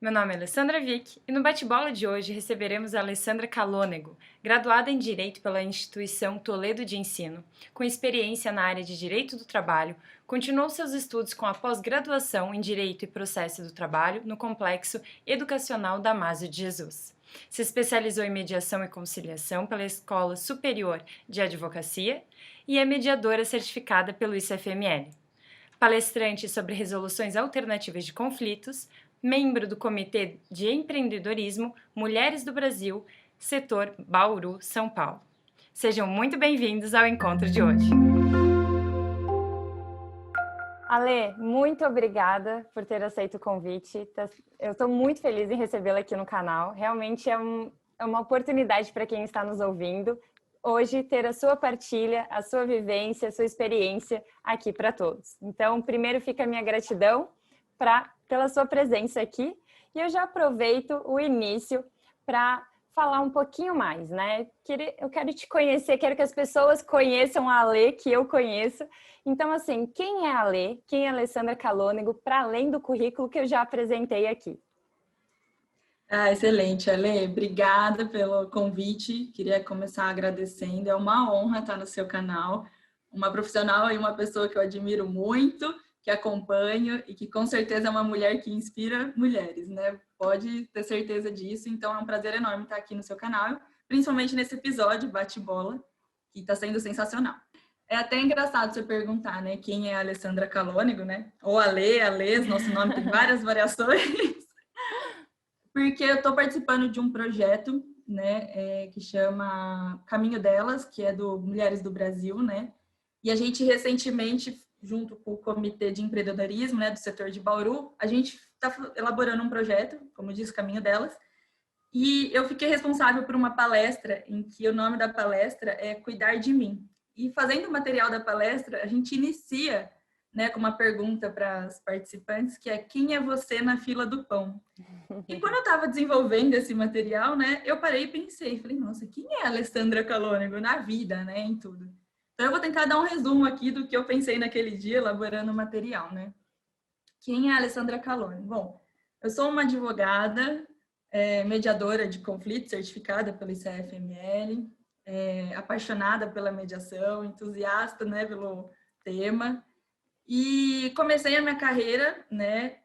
Meu nome é Alessandra Vick e no bate-bola de hoje receberemos a Alessandra Calônego, graduada em Direito pela instituição Toledo de Ensino, com experiência na área de Direito do Trabalho, continuou seus estudos com a pós-graduação em Direito e Processo do Trabalho no Complexo Educacional Damásio de Jesus. Se especializou em Mediação e Conciliação pela Escola Superior de Advocacia e é mediadora certificada pelo ICFML. Palestrante sobre resoluções alternativas de conflitos, membro do Comitê de Empreendedorismo Mulheres do Brasil, setor Bauru, São Paulo. Sejam muito bem-vindos ao encontro de hoje. Ale, muito obrigada por ter aceito o convite. Eu estou muito feliz em recebê-la aqui no canal. Realmente é uma oportunidade para quem está nos ouvindo hoje ter a sua partilha, a sua vivência, a sua experiência aqui para todos. Então, primeiro fica a minha gratidão pela sua presença aqui e eu já aproveito o início para falar um pouquinho mais, né? Eu quero te conhecer, quero que as pessoas conheçam a Ale, que eu conheço. Então, assim, quem é a Ale? Quem é a Alessandra Calônego, para além do currículo que eu já apresentei aqui? Excelente, Ale. Obrigada pelo convite. Queria começar agradecendo. É uma honra estar no seu canal. Uma profissional e uma pessoa que eu admiro muito, que acompanho e que com certeza é uma mulher que inspira mulheres, né? Pode ter certeza disso. Então é um prazer enorme estar aqui no seu canal, principalmente nesse episódio Bate-Bola, que está sendo sensacional. É até engraçado você perguntar, né? Quem é a Alessandra Calônego, né? Ou Alês, nosso nome tem várias variações. Porque eu estou participando de um projeto, né, que chama Caminho Delas, que é do Mulheres do Brasil, né? E a gente recentemente, junto com o Comitê de Empreendedorismo, né, do setor de Bauru, a gente está elaborando um projeto, como diz, Caminho Delas, e eu fiquei responsável por uma palestra em que o nome da palestra é Cuidar de Mim. E fazendo o material da palestra, a gente inicia, né, com uma pergunta para os participantes, que é: quem é você na fila do pão? E quando eu estava desenvolvendo esse material, né, eu parei e pensei, falei, nossa, quem é a Alessandra Calônego na vida, né, em tudo? Então eu vou tentar dar um resumo aqui do que eu pensei naquele dia elaborando o material, né? Quem é a Alessandra Calônego? Bom, eu sou uma advogada, mediadora de conflitos, certificada pelo ICFML, apaixonada pela mediação, entusiasta, né, pelo tema. E comecei a minha carreira, né,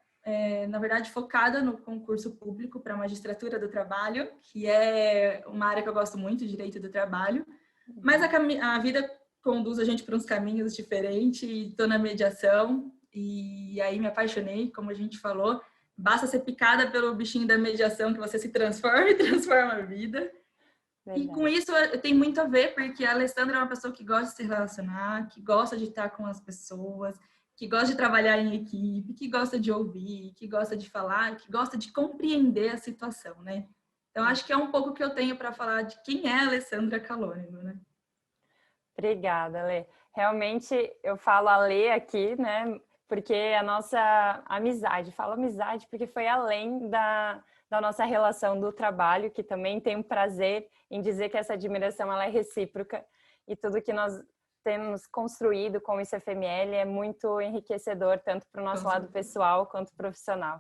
na verdade, focada no concurso público para a magistratura do trabalho, que é uma área que eu gosto muito, direito do trabalho. Mas a vida conduz a gente para uns caminhos diferentes, e estou na mediação, e aí me apaixonei, como a gente falou. Basta ser picada pelo bichinho da mediação que você se transforma e transforma a vida. Verdade. E com isso tem muito a ver, porque a Alessandra é uma pessoa que gosta de se relacionar, que gosta de estar com as pessoas, que gosta de trabalhar em equipe, que gosta de ouvir, que gosta de falar, que gosta de compreender a situação, né? Então, acho que é um pouco que eu tenho para falar de quem é a Alessandra Calônego, né? Obrigada, Lê. Realmente, eu falo a Lê aqui, né? Porque a nossa amizade, falo amizade porque foi além da nossa relação do trabalho, que também tenho prazer em dizer que essa admiração ela é recíproca e tudo que nós temos construído com o ICFML é muito enriquecedor, tanto para o nosso lado pessoal quanto profissional.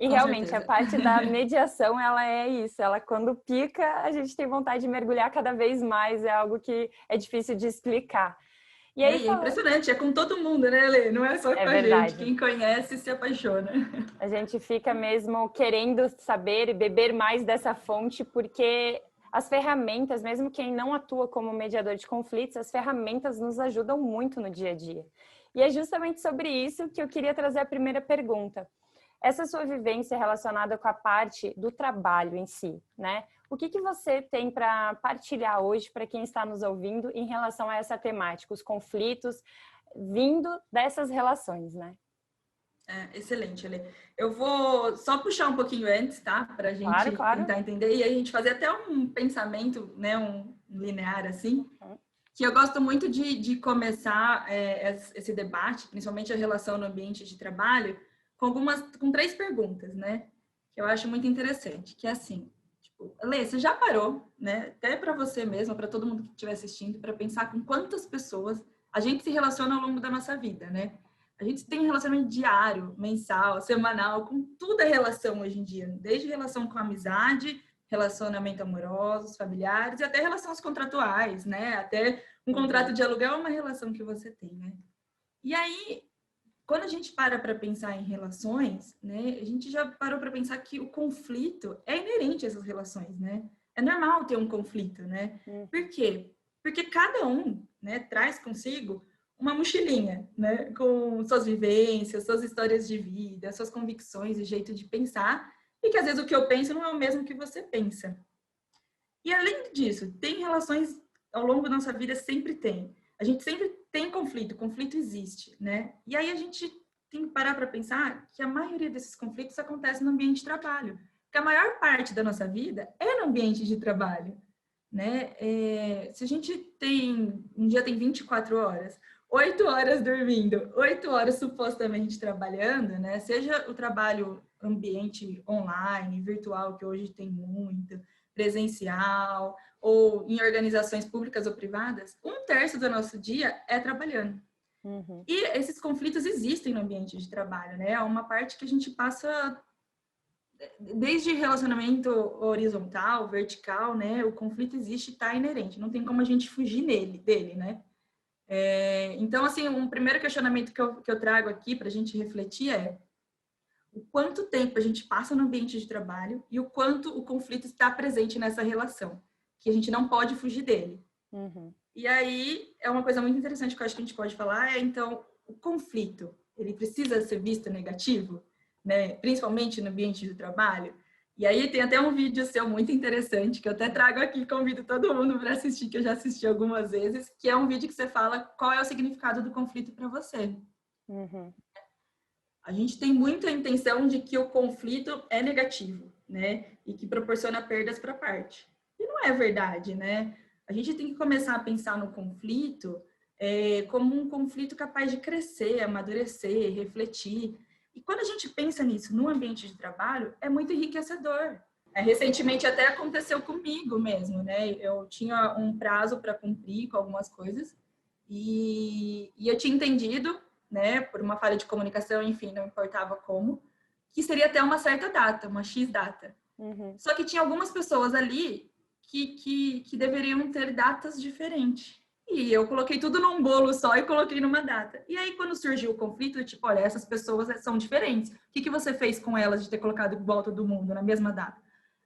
E com realmente, certeza. A parte da mediação, ela é isso. Ela, quando pica, a gente tem vontade de mergulhar cada vez mais. É algo que é difícil de explicar. E aí, é impressionante. É com todo mundo, né, Lê? Não é só com a gente. Quem conhece se apaixona. A gente fica mesmo querendo saber e beber mais dessa fonte, porque as ferramentas, mesmo quem não atua como mediador de conflitos, as ferramentas nos ajudam muito no dia a dia. E é justamente sobre isso que eu queria trazer a primeira pergunta. Essa sua vivência relacionada com a parte do trabalho em si, né? O que você tem para partilhar hoje para quem está nos ouvindo em relação a essa temática, os conflitos vindo dessas relações, né? Excelente, Ale. Eu vou só puxar um pouquinho antes, tá? Para a gente tentar entender e a gente fazer até um pensamento, né? Um linear assim. Que eu gosto muito de começar esse debate, principalmente a relação no ambiente de trabalho, com 3 perguntas, né? Que eu acho muito interessante, que é assim, tipo, Lê, você já parou, né? Até para você mesma, para todo mundo que estiver assistindo, para pensar com quantas pessoas a gente se relaciona ao longo da nossa vida, né? A gente tem relacionamento diário, mensal, semanal, com tudo é relação hoje em dia, desde relação com amizade, relacionamento amorosos, familiares e até relações contratuais, né? Até um contrato de aluguel é uma relação que você tem, né? E aí, quando a gente para pensar em relações, né, a gente já parou para pensar que o conflito é inerente a essas relações, né? É normal ter um conflito, né? Por quê? Porque cada um, né, traz consigo uma mochilinha, né, com suas vivências, suas histórias de vida, suas convicções e jeito de pensar, e que às vezes o que eu penso não é o mesmo que você pensa. E além disso, tem relações ao longo da nossa vida, sempre tem. A gente sempre tem conflito existe, né? E aí a gente tem que parar para pensar que a maioria desses conflitos acontece no ambiente de trabalho. Porque a maior parte da nossa vida é no ambiente de trabalho, né? Se a gente tem, um dia tem 24 horas, 8 horas dormindo, 8 horas supostamente trabalhando, né? Seja o trabalho ambiente online, virtual, que hoje tem muito, presencial, ou em organizações públicas ou privadas, 1/3 do nosso dia é trabalhando. E esses conflitos existem no ambiente de trabalho, né? É uma parte que a gente passa desde relacionamento horizontal, vertical, né? O conflito existe e está inerente, não tem como a gente fugir dele, né? Então, assim, um primeiro questionamento que eu trago aqui para a gente refletir é o quanto tempo a gente passa no ambiente de trabalho e o quanto o conflito está presente nessa relação, que a gente não pode fugir dele. E aí, é uma coisa muito interessante que eu acho que a gente pode falar, então, o conflito, ele precisa ser visto negativo, né? Principalmente no ambiente de trabalho. E aí tem até um vídeo seu muito interessante, que eu até trago aqui, convido todo mundo para assistir, que eu já assisti algumas vezes, que é um vídeo que você fala qual é o significado do conflito para você. A gente tem muita intenção de que o conflito é negativo, né? E que proporciona perdas para a parte. E não é verdade, né? A gente tem que começar a pensar no conflito como um conflito capaz de crescer, amadurecer, refletir. E quando a gente pensa nisso no ambiente de trabalho, é muito enriquecedor. Recentemente até aconteceu comigo mesmo, né? Eu tinha um prazo para cumprir com algumas coisas e eu tinha entendido, né, por uma falha de comunicação, enfim, não importava como, que seria até uma certa data, uma X data. Só que tinha algumas pessoas ali que deveriam ter datas diferentes. E eu coloquei tudo num bolo só e coloquei numa data. E aí, quando surgiu o conflito, tipo, olha, essas pessoas são diferentes. O que você fez com elas de ter colocado igual todo mundo na mesma data?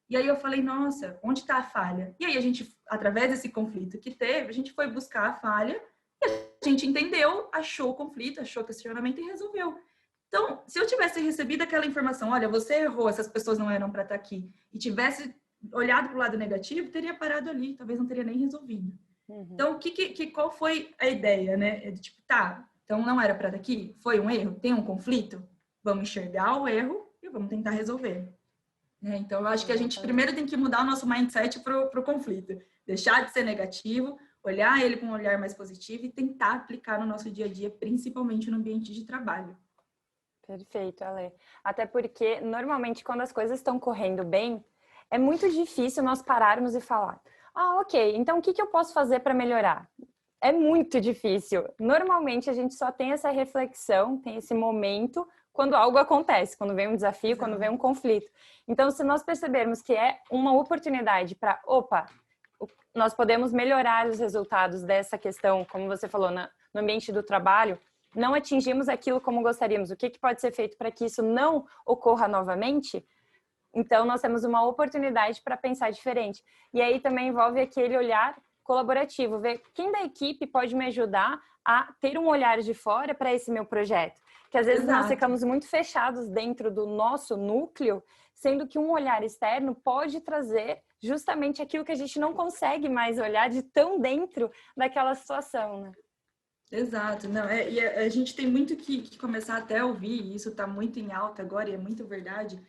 E aí eu falei, nossa, onde está a falha? E aí a gente, através desse conflito que teve, a gente foi buscar a falha, e a gente entendeu, achou o conflito, achou o questionamento e resolveu. Então, se eu tivesse recebido aquela informação, olha, você errou, essas pessoas não eram para estar aqui, e tivesse olhado para o lado negativo, teria parado ali, talvez não teria nem resolvido. Então, qual foi a ideia, né? Tipo, tá, então não era para estar aqui? Foi um erro? Tem um conflito? Vamos enxergar o erro e vamos tentar resolver. Então, eu acho que a gente primeiro tem que mudar o nosso mindset para o conflito. Deixar de ser negativo, olhar ele com um olhar mais positivo e tentar aplicar no nosso dia a dia, principalmente no ambiente de trabalho. Perfeito, Ale. Até porque, normalmente, quando as coisas estão correndo bem, é muito difícil nós pararmos e falar: ah, ok, então o que eu posso fazer para melhorar? É muito difícil. Normalmente, a gente só tem essa reflexão, tem esse momento quando algo acontece, quando vem um desafio, quando vem um conflito. Então, se nós percebermos que é uma oportunidade para, opa, nós podemos melhorar os resultados dessa questão, como você falou, no ambiente do trabalho, não atingimos aquilo como gostaríamos, o que pode ser feito para que isso não ocorra novamente? Então, nós temos uma oportunidade para pensar diferente. E aí também envolve aquele olhar colaborativo, ver quem da equipe pode me ajudar a ter um olhar de fora para esse meu projeto. Que às vezes nós ficamos muito fechados dentro do nosso núcleo, sendo que um olhar externo pode trazer justamente aquilo que a gente não consegue mais olhar de tão dentro daquela situação, né? Exato, não, e a gente tem muito que começar até a ouvir, e isso está muito em alta agora, e é muito verdade,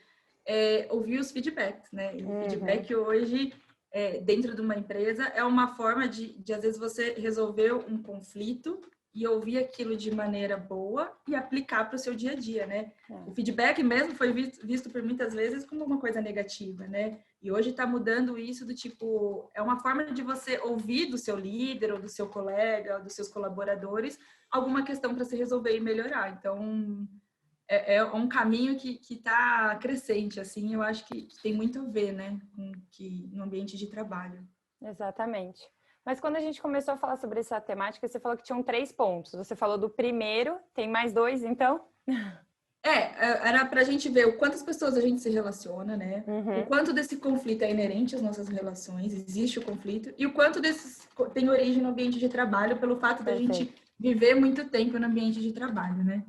ouvir os feedbacks, né? E o feedback hoje, dentro de uma empresa, é uma forma de às vezes, você resolver um conflito e ouvir aquilo de maneira boa e aplicar para o seu dia a dia, né? O feedback mesmo foi visto por muitas vezes como uma coisa negativa, né? E hoje está mudando isso do tipo, é uma forma de você ouvir do seu líder ou do seu colega, ou dos seus colaboradores, alguma questão para se resolver e melhorar. Então, é um caminho que está crescente, assim, eu acho que tem muito a ver, né, com que no ambiente de trabalho. Exatamente. Mas quando a gente começou a falar sobre essa temática, você falou que tinham 3 pontos. Você falou do primeiro, tem mais 2, então? Era para a gente ver o quantas pessoas a gente se relaciona, né? Uhum. O quanto desse conflito é inerente às nossas relações, existe o conflito, e o quanto desses tem origem no ambiente de trabalho pelo fato da gente viver muito tempo no ambiente de trabalho, né?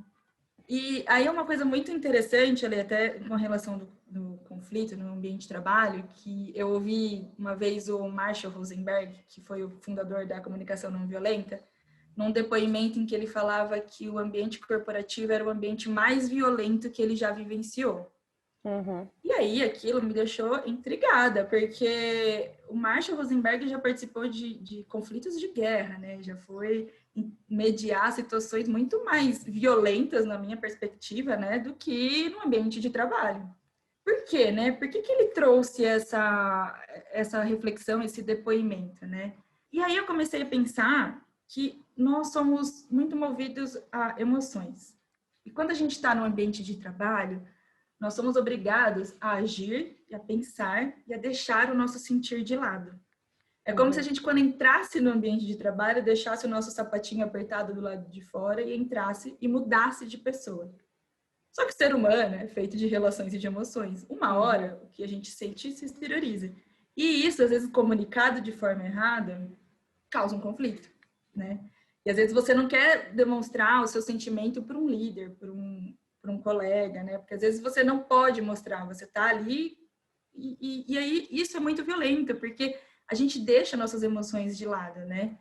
E aí é uma coisa muito interessante, ali, até com relação do conflito no ambiente de trabalho, que eu ouvi uma vez o Marshall Rosenberg, que foi o fundador da comunicação não violenta, num depoimento em que ele falava que o ambiente corporativo era o ambiente mais violento que ele já vivenciou. Uhum. E aí aquilo me deixou intrigada, porque o Marshall Rosenberg já participou de conflitos de guerra, né? Já foi mediar situações muito mais violentas, na minha perspectiva, né? Do que no ambiente de trabalho. Por quê, né? Por que ele trouxe essa reflexão, esse depoimento, né? E aí eu comecei a pensar que nós somos muito movidos a emoções. E quando a gente está no ambiente de trabalho, nós somos obrigados a agir, a pensar e a deixar o nosso sentir de lado. É como se a gente, quando entrasse no ambiente de trabalho, deixasse o nosso sapatinho apertado do lado de fora e entrasse e mudasse de pessoa. Só que o ser humano é feito de relações e de emoções. Uma hora, o que a gente sente se exterioriza. E isso, às vezes, comunicado de forma errada, causa um conflito, né? E às vezes você não quer demonstrar o seu sentimento para um líder, para um colega, né? Porque às vezes você não pode mostrar, você tá ali e aí isso é muito violento, porque a gente deixa nossas emoções de lado, né?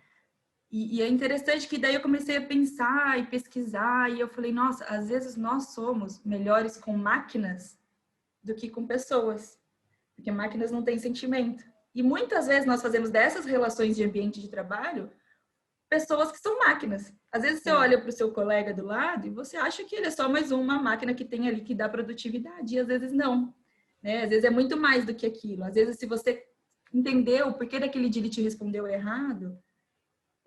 E é interessante que daí eu comecei a pensar e pesquisar e eu falei, nossa, às vezes nós somos melhores com máquinas do que com pessoas, porque máquinas não têm sentimento. E muitas vezes nós fazemos dessas relações de ambiente de trabalho pessoas que são máquinas. Às vezes você olha para o seu colega do lado e você acha que ele é só mais uma máquina que tem ali que dá produtividade, e às vezes não. Né? Às vezes é muito mais do que aquilo. Às vezes, se você entendeu o porquê daquele dia ele te respondeu errado,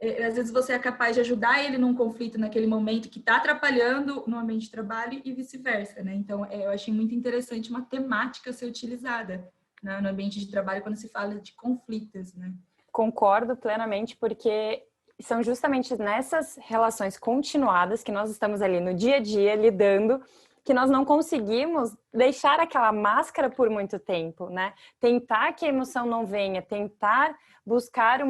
às vezes você é capaz de ajudar ele num conflito naquele momento que está atrapalhando no ambiente de trabalho e vice-versa. Né? Então, eu achei muito interessante uma temática ser utilizada, né, no ambiente de trabalho quando se fala de conflitos. Né? Concordo plenamente, porque são justamente nessas relações continuadas que nós estamos ali no dia a dia lidando, que nós não conseguimos deixar aquela máscara por muito tempo, né? Tentar que a emoção não venha, tentar buscar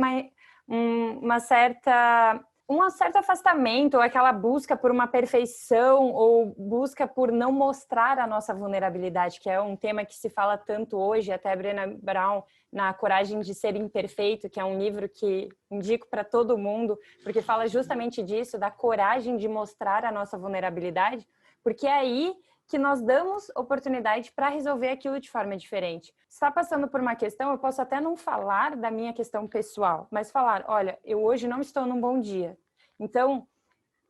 um certo afastamento, ou aquela busca por uma perfeição, ou busca por não mostrar a nossa vulnerabilidade, que é um tema que se fala tanto hoje, até a Brené Brown, na Coragem de Ser Imperfeito, que é um livro que indico para todo mundo, porque fala justamente disso, da coragem de mostrar a nossa vulnerabilidade, porque é aí que nós damos oportunidade para resolver aquilo de forma diferente. Se está passando por uma questão, eu posso até não falar da minha questão pessoal, mas falar, olha, eu hoje não estou num bom dia. Então,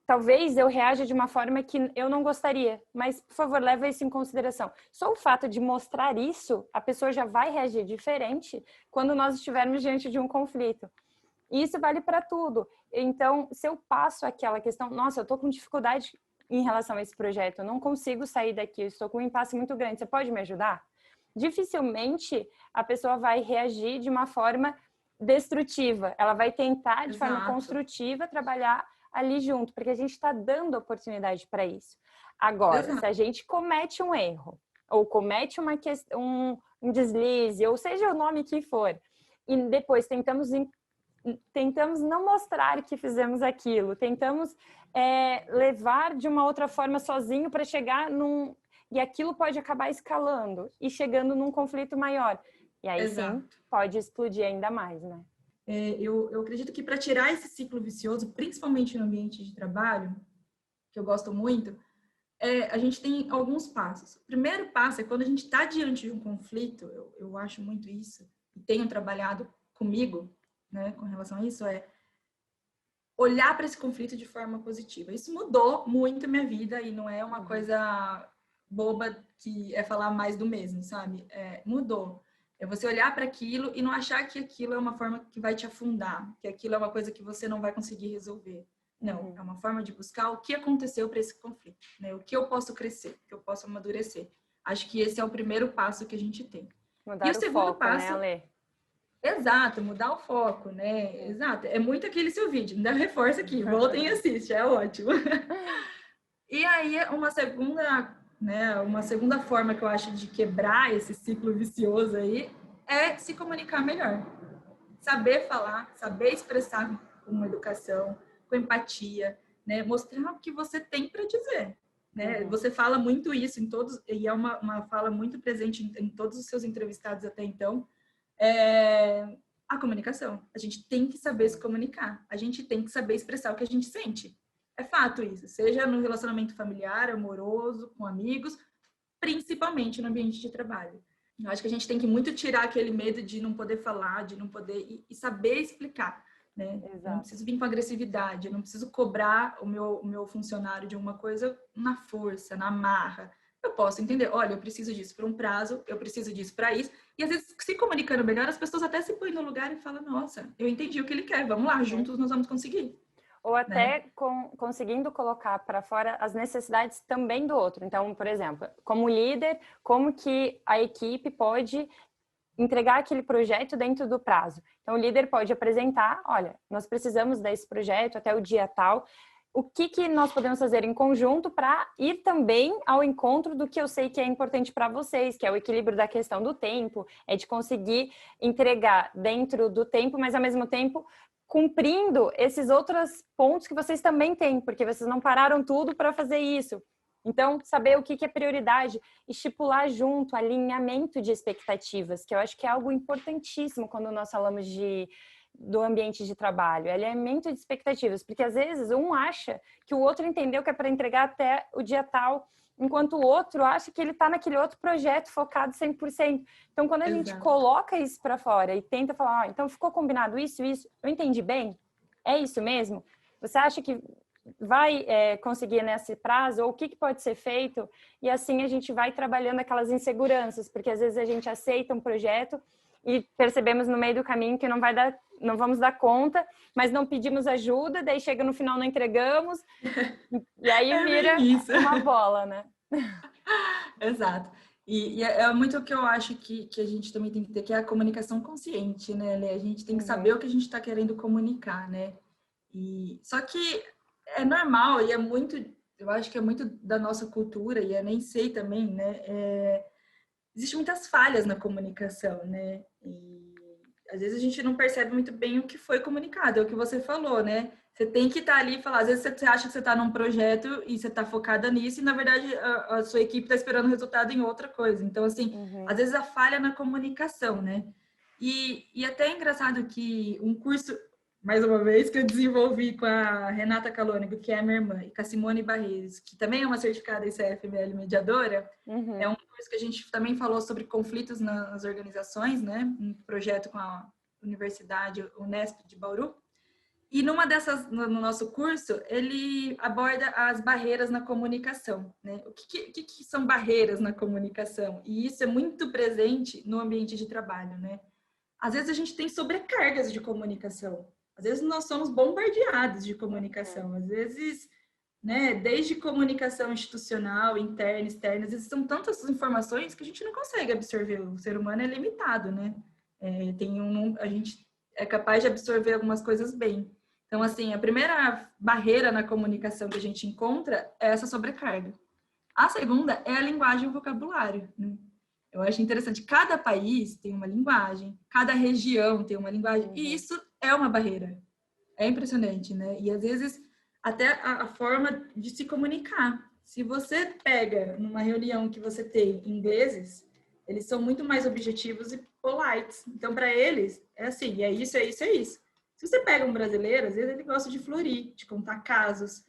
talvez eu reaja de uma forma que eu não gostaria, mas, por favor, leve isso em consideração. Só o fato de mostrar isso, a pessoa já vai reagir diferente quando nós estivermos diante de um conflito. E isso vale para tudo. Então, se eu passo aquela questão, nossa, eu estou com dificuldade em relação a esse projeto, eu não consigo sair daqui, eu estou com um impasse muito grande, você pode me ajudar? Dificilmente a pessoa vai reagir de uma forma destrutiva, ela vai tentar de forma construtiva trabalhar ali junto, porque a gente está dando oportunidade para isso. Agora, se a gente comete um erro, ou comete um deslize, ou seja o nome que for, e depois tentamos não mostrar que fizemos aquilo, tentamos levar de uma outra forma sozinho para chegar e aquilo pode acabar escalando e chegando num conflito maior. E aí sim, pode explodir ainda mais, né? Eu acredito que para tirar esse ciclo vicioso, principalmente no ambiente de trabalho, que eu gosto muito, a gente tem alguns passos. O primeiro passo é quando a gente está diante de um conflito, eu acho muito isso, e tenho trabalhado comigo, né, com relação a isso, olhar para esse conflito de forma positiva. Isso mudou muito minha vida e não é uma coisa boba que é falar mais do mesmo, sabe? Mudou. É você olhar para aquilo e não achar que aquilo é uma forma que vai te afundar, que aquilo é uma coisa que você não vai conseguir resolver. Não, é uma forma de buscar o que aconteceu para esse conflito, né? O que eu posso crescer, o que eu posso amadurecer. Acho que esse é o primeiro passo que a gente tem. Mudar E o o segundo foco, né, passo, Ale? exato, mudar o foco, né? Exato. É muito aquele seu vídeo, ainda reforça aqui, voltem e assiste, é ótimo. E aí, uma segunda forma que eu acho de quebrar esse ciclo vicioso aí é se comunicar melhor. Saber falar, saber expressar com uma educação, com empatia, né? Mostrar o que você tem para dizer. Né? Você fala muito isso em todos, e é uma fala muito presente em todos os seus entrevistados até então, a comunicação. A gente tem que saber se comunicar. A gente tem que saber expressar o que a gente sente. É fato isso. Seja no relacionamento familiar, amoroso, com amigos, principalmente no ambiente de trabalho. Eu acho que a gente tem que muito tirar aquele medo de não poder falar, de não poder e saber explicar, né? Eu não preciso vir com agressividade, eu não preciso cobrar o meu funcionário de uma coisa na força, na marra. Eu posso entender, olha, eu preciso disso para um prazo, eu preciso disso para isso. E às vezes, se comunicando melhor, as pessoas até se põem no lugar e falam, nossa, eu entendi o que ele quer, vamos lá, juntos nós vamos conseguir. Ou até Né? conseguindo colocar para fora as necessidades também do outro. Então, por exemplo, como líder, como que a equipe pode entregar aquele projeto dentro do prazo? Então, o líder pode apresentar, olha, nós precisamos desse projeto até o dia tal. O que nós podemos fazer em conjunto para ir também ao encontro do que eu sei que é importante para vocês, que é o equilíbrio da questão do tempo, é de conseguir entregar dentro do tempo, mas ao mesmo tempo cumprindo esses outros pontos que vocês também têm, porque vocês não pararam tudo para fazer isso. Então, saber o que é prioridade, estipular junto, alinhamento de expectativas, que eu acho que é algo importantíssimo quando nós falamos do ambiente de trabalho, alinhamento de expectativas, porque às vezes um acha que o outro entendeu que é para entregar até o dia tal, enquanto o outro acha que ele está naquele outro projeto focado 100%. Então, quando a gente coloca isso para fora e tenta falar, então ficou combinado isso, eu entendi bem? É isso mesmo? Você acha que vai conseguir nesse prazo? Ou o que pode ser feito? E assim a gente vai trabalhando aquelas inseguranças, porque às vezes a gente aceita um projeto e percebemos no meio do caminho que não vamos dar conta, mas não pedimos ajuda, daí chega no final não entregamos, e aí vira uma bola, né? Exato. E é muito o que eu acho que a gente também tem que ter, que é a comunicação consciente, né, Lê? A gente tem que saber o que a gente está querendo comunicar, né? Só que é normal e é muito, eu acho que é muito da nossa cultura, e eu nem sei também, né? Existem muitas falhas na comunicação, né? E às vezes a gente não percebe muito bem o que foi comunicado, é o que você falou, né? Você tem que estar ali e falar. Às vezes você acha que você está num projeto e você está focada nisso, e na verdade a sua equipe está esperando resultado em outra coisa. Então, assim, às vezes a falha na comunicação, né? E até é engraçado que um curso, mais uma vez, que eu desenvolvi com a Renata Calônigo, que é a minha irmã, e com a Simone Barreiros, que também é uma certificada ICFML mediadora, é um curso que a gente também falou sobre conflitos nas organizações, né? Um projeto com a Universidade Unesp de Bauru. E numa dessas, no nosso curso, ele aborda as barreiras na comunicação, né? O que são barreiras na comunicação? E isso é muito presente no ambiente de trabalho, né? Às vezes a gente tem sobrecargas de comunicação. Às vezes nós somos bombardeados de comunicação. Às vezes, né, desde comunicação institucional, interna, externa, às vezes são tantas informações que a gente não consegue absorver. O ser humano é limitado, né? A gente é capaz de absorver algumas coisas bem. Então, assim, a primeira barreira na comunicação que a gente encontra é essa sobrecarga. A segunda é a linguagem e o vocabulário, né? Eu acho interessante. Cada país tem uma linguagem, cada região tem uma linguagem, e isso é uma barreira. É impressionante, né? E às vezes até a forma de se comunicar. Se você pega numa reunião que você tem ingleses, eles são muito mais objetivos e polites. Então, para eles, é assim, é isso, é isso, é isso. Se você pega um brasileiro, às vezes ele gosta de florir, de contar casos.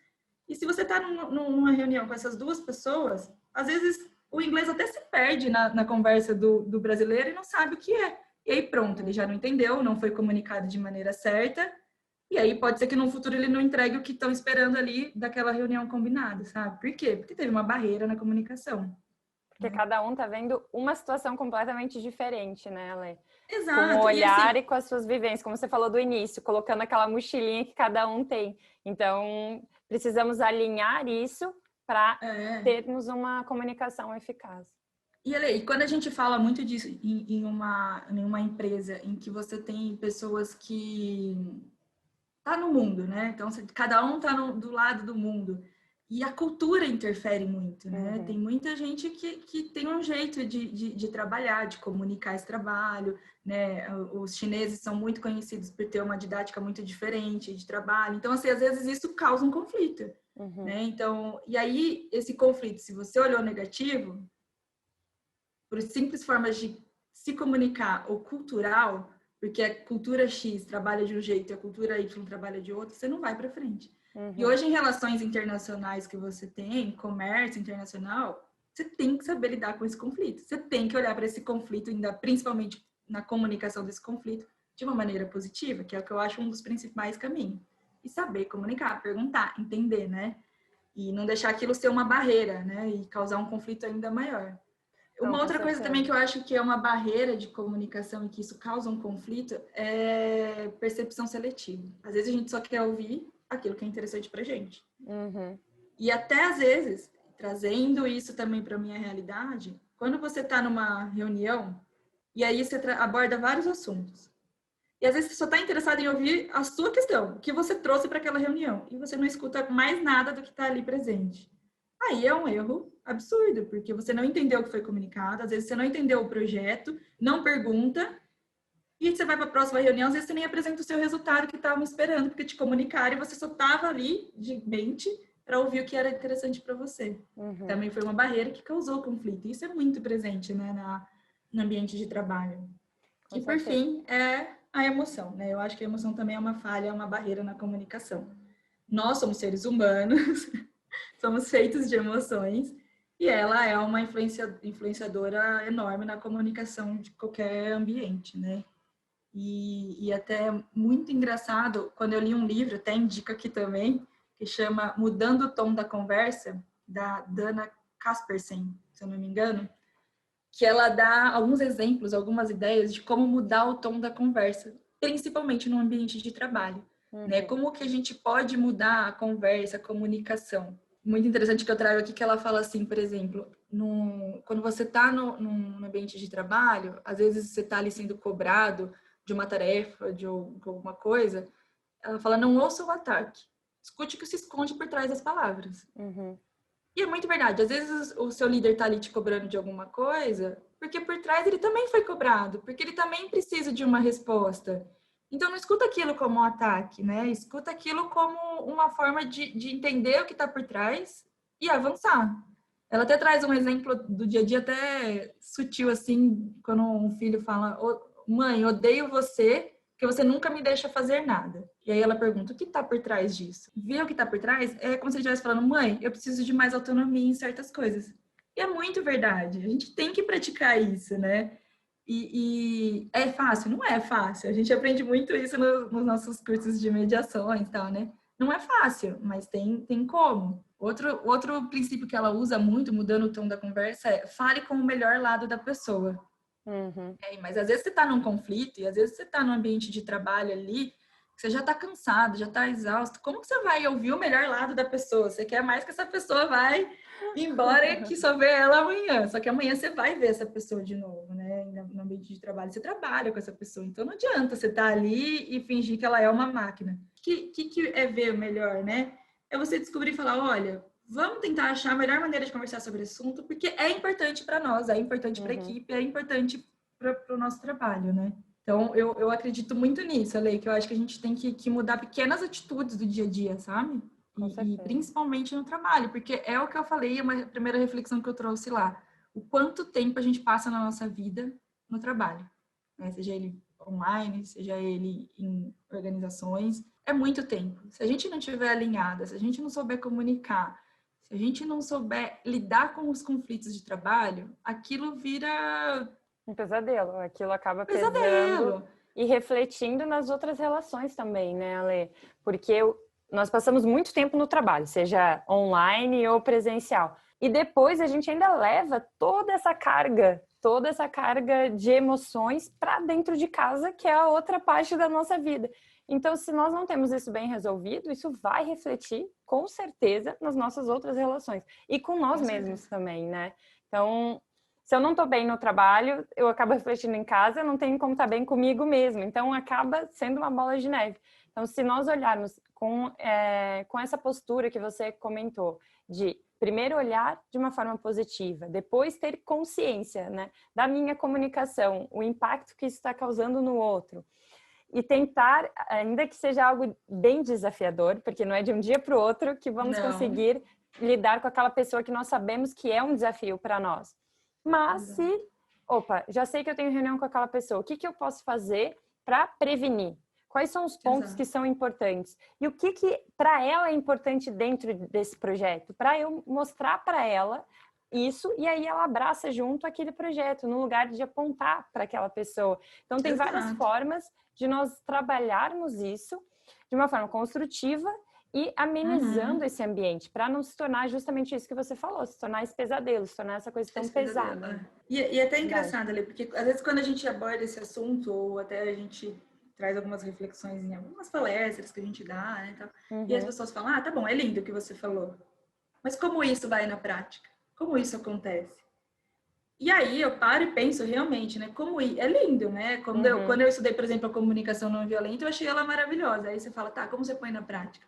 E se você está numa reunião com essas duas pessoas, às vezes o inglês até se perde na conversa do brasileiro e não sabe o que é. E aí pronto, ele já não entendeu, não foi comunicado de maneira certa, E aí pode ser que no futuro ele não entregue o que estão esperando ali daquela reunião combinada, sabe? Por quê? Porque teve uma barreira na comunicação. Porque cada um tá vendo uma situação completamente diferente, né, Ale? Com o Exato. E olhar assim, e com as suas vivências, como você falou do início, colocando aquela mochilinha que cada um tem. Então, precisamos alinhar isso para é, termos uma comunicação eficaz. e quando a gente fala muito disso em uma empresa em que você tem pessoas que tá no mundo, né? Então, cada um tá do lado do mundo. E a cultura interfere muito, né? Uhum. Tem muita gente que tem um jeito de trabalhar, de comunicar esse trabalho, né? Os chineses são muito conhecidos por ter uma didática muito diferente de trabalho. Então, assim, às vezes isso causa um conflito, Uhum. né? Então, e aí, esse conflito, se você olhou negativo, por simples formas de se comunicar ou cultural, porque a cultura X trabalha de um jeito e a cultura Y trabalha de outro, você não vai para frente. E Uhum. hoje, em relações internacionais que você tem, comércio internacional, você tem que saber lidar com esse conflito. Você tem que olhar para esse conflito, ainda principalmente na comunicação desse conflito, de uma maneira positiva, que é o que eu acho um dos principais caminhos. E saber comunicar, perguntar, entender, né? E não deixar aquilo ser uma barreira, né? E causar um conflito ainda maior. Não, Uma com outra coisa também certeza. que eu acho que é uma barreira de comunicação e que isso causa um conflito é percepção seletiva. Às vezes a gente só quer ouvir aquilo que é interessante pra gente. Uhum. E até às vezes, trazendo isso também para minha realidade, quando você está numa reunião e aí você aborda vários assuntos. E às vezes você só está interessado em ouvir a sua questão, o que você trouxe para aquela reunião, e você não escuta mais nada do que está ali presente. Aí é um erro absurdo, porque você não entendeu o que foi comunicado, às vezes você não entendeu o projeto, não pergunta, e você vai para a próxima reunião, às vezes você nem apresenta o seu resultado que estavam esperando, porque te comunicaram e você só estava ali de mente para ouvir o que era interessante para você. Uhum. Também foi uma barreira que causou conflito. Isso é muito presente, né, no ambiente de trabalho. Com E por certeza. fim, é a emoção, né? Eu acho que a emoção também é uma falha, é uma barreira na comunicação. Nós somos seres humanos, somos feitos de emoções, e ela é uma influenciadora enorme na comunicação de qualquer ambiente, né? E até muito engraçado, quando eu li um livro, até indico aqui também, que chama Mudando o Tom da Conversa, da Dana Kaspersen, se eu não me engano, que ela dá alguns exemplos, algumas ideias de como mudar o tom da conversa, principalmente no ambiente de trabalho, né? Uhum. Como que a gente pode mudar a conversa, a comunicação. Muito interessante que eu trago aqui que ela fala assim, por exemplo, quando você está no ambiente de trabalho, às vezes você está ali sendo cobrado de uma tarefa, de alguma coisa, ela fala, não ouça o ataque, escute o que se esconde por trás das palavras. Uhum. E é muito verdade. Às vezes o seu líder tá ali te cobrando de alguma coisa, porque por trás ele também foi cobrado, porque ele também precisa de uma resposta. Então não escuta aquilo como um ataque, né? Escuta aquilo como uma forma de entender o que está por trás e avançar. Ela até traz um exemplo do dia a dia até sutil, assim, quando um filho fala, mãe, odeio você, porque você nunca me deixa fazer nada. E aí ela pergunta, o que está por trás disso? Ver o que está por trás é como se ele estivesse falando, mãe, eu preciso de mais autonomia em certas coisas. E é muito verdade. A gente tem que praticar isso, né? E é fácil? Não é fácil. A gente aprende muito isso nos nossos cursos de mediações e tal, né? Não é fácil, mas tem como. Outro princípio que ela usa muito, mudando o tom da conversa, é fale com o melhor lado da pessoa. Uhum. Mas às vezes você está num conflito e às vezes você está num ambiente de trabalho ali, que você já está cansado, já está exausto. Como que você vai ouvir o melhor lado da pessoa? Você quer mais que essa pessoa vai embora e que só vê ela amanhã. Só que amanhã você vai ver essa pessoa de novo, né? No ambiente de trabalho, você trabalha com essa pessoa. Então não adianta você estar ali e fingir que ela é uma máquina. O que é ver o melhor, né? É você descobrir e falar, olha, vamos tentar achar a melhor maneira de conversar sobre o assunto, porque é importante para nós, é importante para a Uhum. equipe, é importante para o nosso trabalho, né? Então, eu acredito muito nisso, Ale, que eu acho que a gente tem que mudar pequenas atitudes do dia a dia, sabe? Com E certeza. principalmente no trabalho, porque é o que eu falei, uma primeira reflexão que eu trouxe lá. O quanto tempo a gente passa na nossa vida no trabalho, né? Seja ele online, seja ele em organizações, é muito tempo. Se a gente não tiver alinhada, se a gente não souber comunicar, se a gente não souber lidar com os conflitos de trabalho, aquilo vira Um pesadelo. Aquilo acaba pesando pesadelo. e refletindo nas outras relações também, né, Ale? Porque nós passamos muito tempo no trabalho, seja online ou presencial. E depois a gente ainda leva toda essa carga de emoções para dentro de casa, que é a outra parte da nossa vida. Então, se nós não temos isso bem resolvido, isso vai refletir, com certeza, nas nossas outras relações. E com nós mesmos também, né? Então, se eu não estou bem no trabalho, eu acabo refletindo em casa, eu não tenho como estar bem comigo mesmo. Então, acaba sendo uma bola de neve. Então, se nós olharmos com essa postura que você comentou, de primeiro olhar de uma forma positiva, depois ter consciência, né, da minha comunicação, o impacto que isso está causando no outro, e tentar, ainda que seja algo bem desafiador, porque não é de um dia para o outro que vamos conseguir lidar com aquela pessoa que nós sabemos que é um desafio para nós. Mas já sei que eu tenho reunião com aquela pessoa, o que eu posso fazer para prevenir? Quais são os pontos que são importantes? E o que para ela é importante dentro desse projeto? Para eu mostrar para ela isso, e aí ela abraça junto aquele projeto, no lugar de apontar para aquela pessoa. Então, tem várias formas de nós trabalharmos isso de uma forma construtiva e amenizando esse ambiente, para não se tornar justamente isso que você falou, se tornar esse pesadelo, se tornar essa coisa tão pesada. E até engraçado ali, porque às vezes quando a gente aborda esse assunto, ou até a gente traz algumas reflexões em algumas palestras que a gente dá, né, tal, e as pessoas falam, tá bom, é lindo o que você falou, mas como isso vai na prática? Como isso acontece? E aí eu paro e penso realmente, né? Como é lindo, né? Quando eu estudei, por exemplo, a comunicação não violenta, eu achei ela maravilhosa. Aí você fala, como você põe na prática?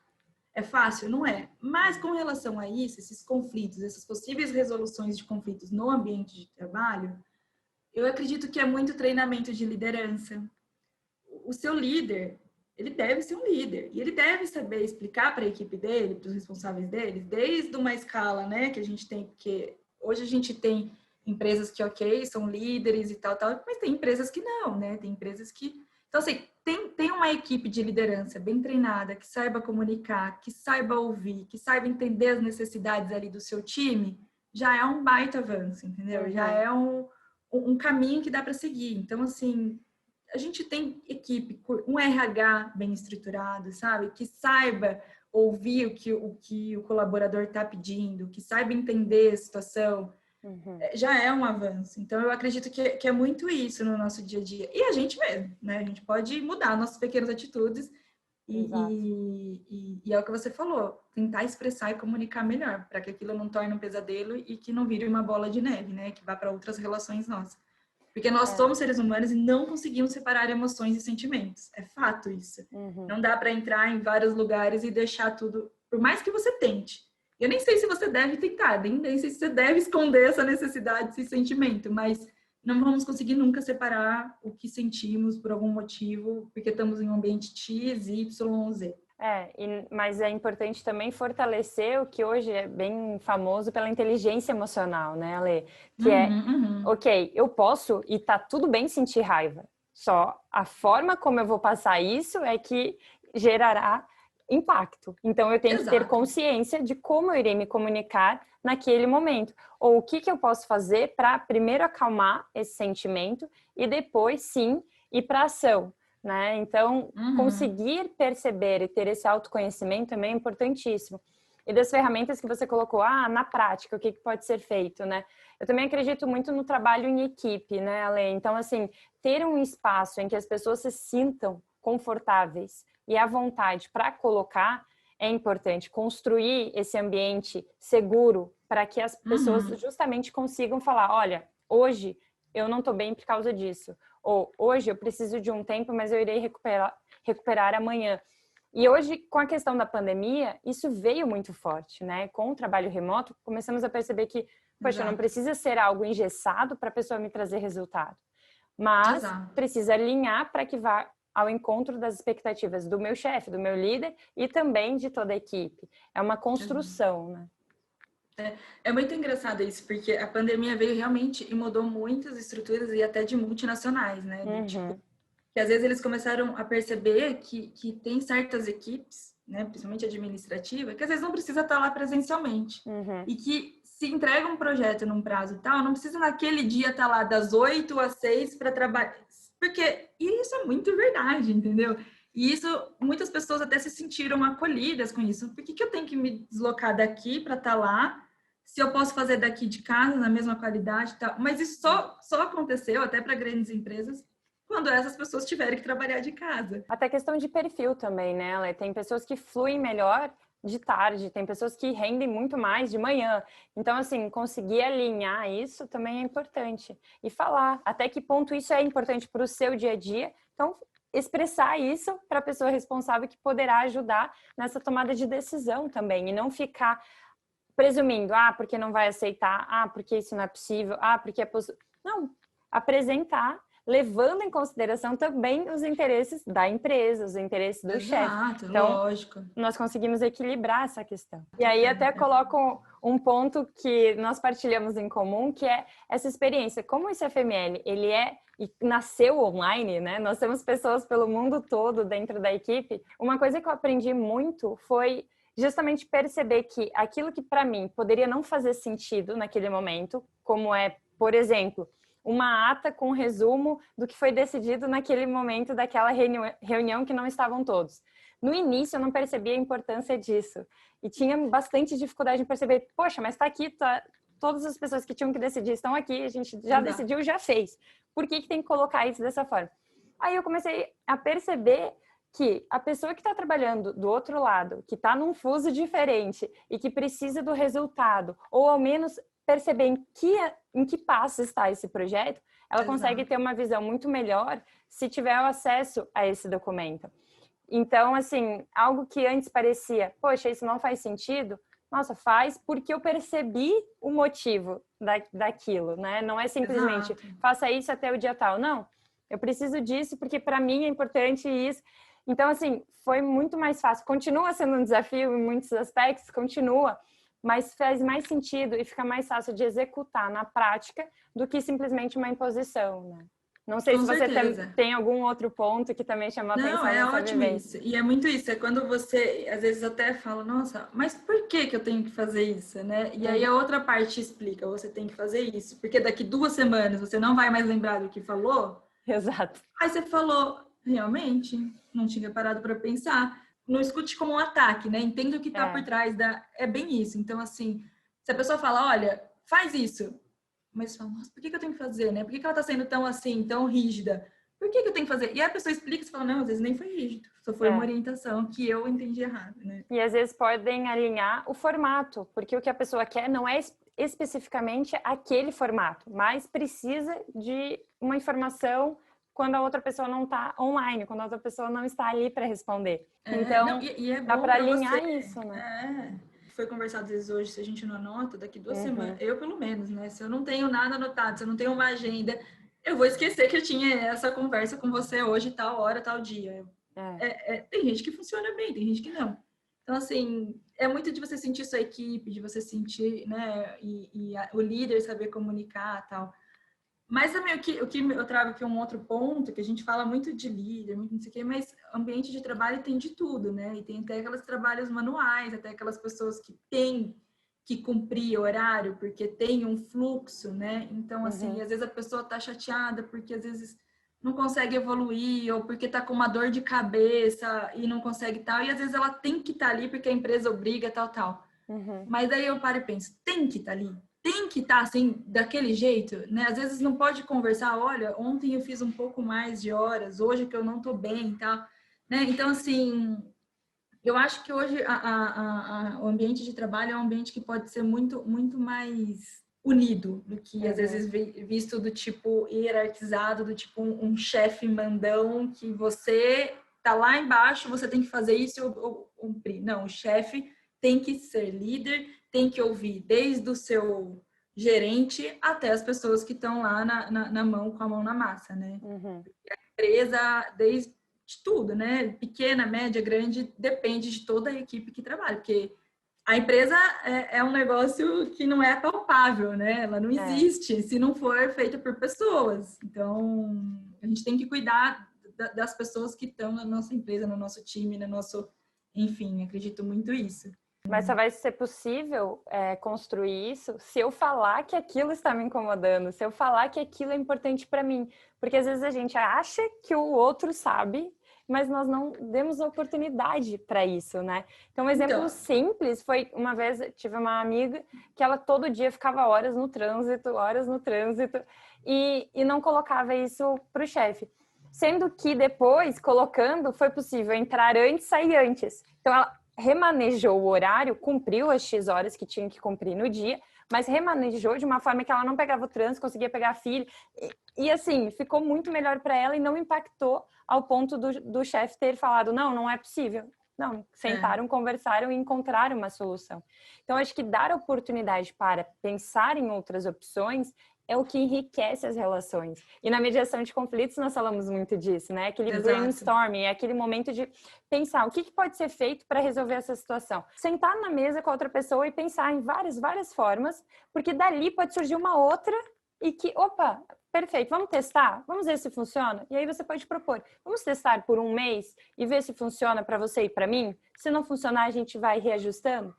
É fácil? Não é. Mas com relação a isso, esses conflitos, essas possíveis resoluções de conflitos no ambiente de trabalho, eu acredito que é muito treinamento de liderança. O seu líder, ele deve ser um líder. E ele deve saber explicar para a equipe dele, para os responsáveis dele, desde uma escala, né, que a gente tem, porque hoje a gente tem empresas que, são líderes e tal, mas tem empresas que não, né? Tem empresas que... Então, assim, tem uma equipe de liderança bem treinada, que saiba comunicar, que saiba ouvir, que saiba entender as necessidades ali do seu time, já é um baita avanço, entendeu? Já é um caminho que dá para seguir. Então, assim, a gente tem equipe, um RH bem estruturado, sabe? Que saiba ouvir o que o colaborador está pedindo, que saiba entender a situação, já é um avanço. Então, eu acredito que é muito isso no nosso dia a dia. E a gente mesmo, né? A gente pode mudar nossas pequenas atitudes e é o que você falou, tentar expressar e comunicar melhor, para que aquilo não torne um pesadelo e que não vire uma bola de neve, né? Que vá para outras relações nossas. Porque nós somos seres humanos e não conseguimos separar emoções e sentimentos. É fato isso. Não dá para entrar em vários lugares e deixar tudo, por mais que você tente. Eu nem sei se você deve tentar, nem sei se você deve esconder essa necessidade, esse sentimento, mas não vamos conseguir nunca separar o que sentimos por algum motivo, porque estamos em um ambiente X, Y, Z. Mas é importante também fortalecer o que hoje é bem famoso pela inteligência emocional, né, Ale? Que ok, eu posso e tá tudo bem sentir raiva, só a forma como eu vou passar isso é que gerará impacto. Então, eu tenho que ter consciência de como eu irei me comunicar naquele momento. Ou o que eu posso fazer para primeiro acalmar esse sentimento e depois, sim, ir para ação. Né? Então, conseguir perceber e ter esse autoconhecimento também é importantíssimo. E das ferramentas que você colocou, na prática, o que pode ser feito, né? Eu também acredito muito no trabalho em equipe, né, Ale? Então, assim, ter um espaço em que as pessoas se sintam confortáveis e à vontade para colocar é importante. Construir esse ambiente seguro para que as pessoas justamente consigam falar, olha, hoje eu não estou bem por causa disso. Ou hoje eu preciso de um tempo, mas eu irei recuperar amanhã. E hoje, com a questão da pandemia, isso veio muito forte, né? Com o trabalho remoto, começamos a perceber que, poxa, não precisa ser algo engessado para a pessoa me trazer resultado. Mas precisa alinhar para que vá ao encontro das expectativas do meu chefe, do meu líder e também de toda a equipe. É uma construção, né? É muito engraçado isso, porque a pandemia veio realmente e mudou muitas estruturas e até de multinacionais, né? Que às vezes eles começaram a perceber que tem certas equipes, né, principalmente administrativa, que às vezes não precisa estar lá presencialmente. E que se entrega um projeto num prazo tal, não precisa naquele dia estar lá das 8 às 6 para trabalhar. Porque isso é muito verdade, entendeu? E isso, muitas pessoas até se sentiram acolhidas com isso. Por que eu tenho que me deslocar daqui para estar lá, se eu posso fazer daqui de casa, na mesma qualidade e tal? Mas isso só aconteceu, até para grandes empresas, quando essas pessoas tiverem que trabalhar de casa. Até questão de perfil também, né, Ale? Tem pessoas que fluem melhor de tarde, tem pessoas que rendem muito mais de manhã. Então, assim, conseguir alinhar isso também é importante. E falar até que ponto isso é importante para o seu dia a dia. Então, expressar isso para a pessoa responsável que poderá ajudar nessa tomada de decisão também. E não ficar presumindo, porque não vai aceitar, porque isso não é possível, porque é possível. Não, apresentar, levando em consideração também os interesses da empresa, os interesses do chefe. Então, lógico. Nós conseguimos equilibrar essa questão. E aí até coloco um ponto que nós partilhamos em comum, que é essa experiência. Como o ICFML, ele e nasceu online, né? Nós temos pessoas pelo mundo todo dentro da equipe. Uma coisa que eu aprendi muito foi justamente perceber que aquilo que para mim poderia não fazer sentido naquele momento, como por exemplo, uma ata com resumo do que foi decidido naquele momento daquela reunião que não estavam todos. No início eu não percebia a importância disso e tinha bastante dificuldade em perceber, poxa, mas está aqui, todas as pessoas que tinham que decidir estão aqui, a gente já decidiu, já fez. Por que tem que colocar isso dessa forma? Aí eu comecei a perceber que a pessoa que está trabalhando do outro lado, que está num fuso diferente e que precisa do resultado, ou ao menos perceber em que passo está esse projeto, ela consegue ter uma visão muito melhor se tiver o acesso a esse documento. Então, assim, algo que antes parecia, poxa, isso não faz sentido, nossa, faz porque eu percebi o motivo daquilo, né? Não é simplesmente, faça isso até o dia tal. Não, eu preciso disso porque para mim é importante isso. Então, assim, foi muito mais fácil. Continua sendo um desafio em muitos aspectos, continua, mas faz mais sentido e fica mais fácil de executar na prática do que simplesmente uma imposição, né? Não sei se você tem algum outro ponto que também chamou a atenção nessa vivência. Isso. E é muito isso, é quando você, às vezes, até fala, nossa, mas por que eu tenho que fazer isso, né? E aí a outra parte explica, você tem que fazer isso, porque daqui 2 semanas você não vai mais lembrar do que falou. Exato. Aí você falou, realmente, não tinha parado para pensar. Não escute como um ataque, né? Entenda o que está por trás É bem isso. Então, assim, se a pessoa fala, olha, faz isso, mas fala, nossa, por que eu tenho que fazer, né? Por que ela está sendo tão assim, tão rígida? Por que eu tenho que fazer? E aí a pessoa explica e fala, não, às vezes nem foi rígido, só foi uma orientação que eu entendi errado, né? E às vezes podem alinhar o formato, porque o que a pessoa quer não é especificamente aquele formato, mas precisa de uma informação quando a outra pessoa não está online, quando a outra pessoa não está ali para responder. Então, dá para alinhar isso, né? Foi conversado às vezes hoje, se a gente não anota, daqui 2 semanas, eu pelo menos, né? Se eu não tenho nada anotado, se eu não tenho uma agenda, eu vou esquecer que eu tinha essa conversa com você hoje, tal hora, tal dia. Tem gente que funciona bem, tem gente que não. Então, assim, é muito de você sentir sua equipe, de você sentir, né? O líder saber comunicar, tal. Mas também o que eu trago aqui um outro ponto, que a gente fala muito de líder, muito não sei o quê, mas ambiente de trabalho tem de tudo, né? E tem até aqueles trabalhos manuais, até aquelas pessoas que têm que cumprir horário, porque tem um fluxo, né? Então, assim, às vezes a pessoa tá chateada porque às vezes não consegue evoluir, ou porque tá com uma dor de cabeça e não consegue tal, e às vezes ela tem que estar ali porque a empresa obriga, tal. Mas aí eu paro e penso, tem que estar ali? Tem que estar assim, daquele jeito, né? Às vezes não pode conversar, olha, ontem eu fiz um pouco mais de horas, hoje que eu não tô bem e tal, né? Então, assim, eu acho que hoje o ambiente de trabalho é um ambiente que pode ser muito, muito mais unido do que, às vezes, visto do tipo hierarquizado, do tipo um chefe mandão que você tá lá embaixo, você tem que fazer isso ou cumprir. Não, o chefe tem que ser líder, tem que ouvir desde o seu gerente até as pessoas que estão lá na mão, com a mão na massa, né? A empresa, desde tudo, né? Pequena, média, grande, depende de toda a equipe que trabalha, porque a empresa é um negócio que não é palpável, né? Ela não existe se não for feita por pessoas. Então, a gente tem que cuidar das pessoas que estão na nossa empresa, no nosso time, no nosso... Enfim, acredito muito isso. Mas só vai ser possível construir isso se eu falar que aquilo está me incomodando, se eu falar que aquilo é importante para mim. Porque às vezes a gente acha que o outro sabe, mas nós não demos oportunidade para isso, né? Então, um exemplo Então, simples foi, uma vez tive uma amiga que ela todo dia ficava horas no trânsito, e não colocava isso para o chefe. Sendo que depois, colocando, foi possível entrar antes, sair antes. Então, ela remanejou o horário, cumpriu as X horas que tinha que cumprir no dia, mas remanejou de uma forma que ela não pegava o trânsito, conseguia pegar a filha. E assim, ficou muito melhor para ela e não impactou ao ponto do chefe ter falado, não é possível. Não, sentaram, conversaram e encontraram uma solução. Então, acho que dar oportunidade para pensar em outras opções é o que enriquece as relações. E na mediação de conflitos nós falamos muito disso, né? Aquele brainstorming, é aquele momento de pensar o que pode ser feito para resolver essa situação. Sentar na mesa com a outra pessoa e pensar em várias formas, porque dali pode surgir uma outra e que, opa, perfeito, vamos testar? Vamos ver se funciona? E aí você pode propor, vamos testar por um mês e ver se funciona para você e para mim? Se não funcionar, a gente vai reajustando.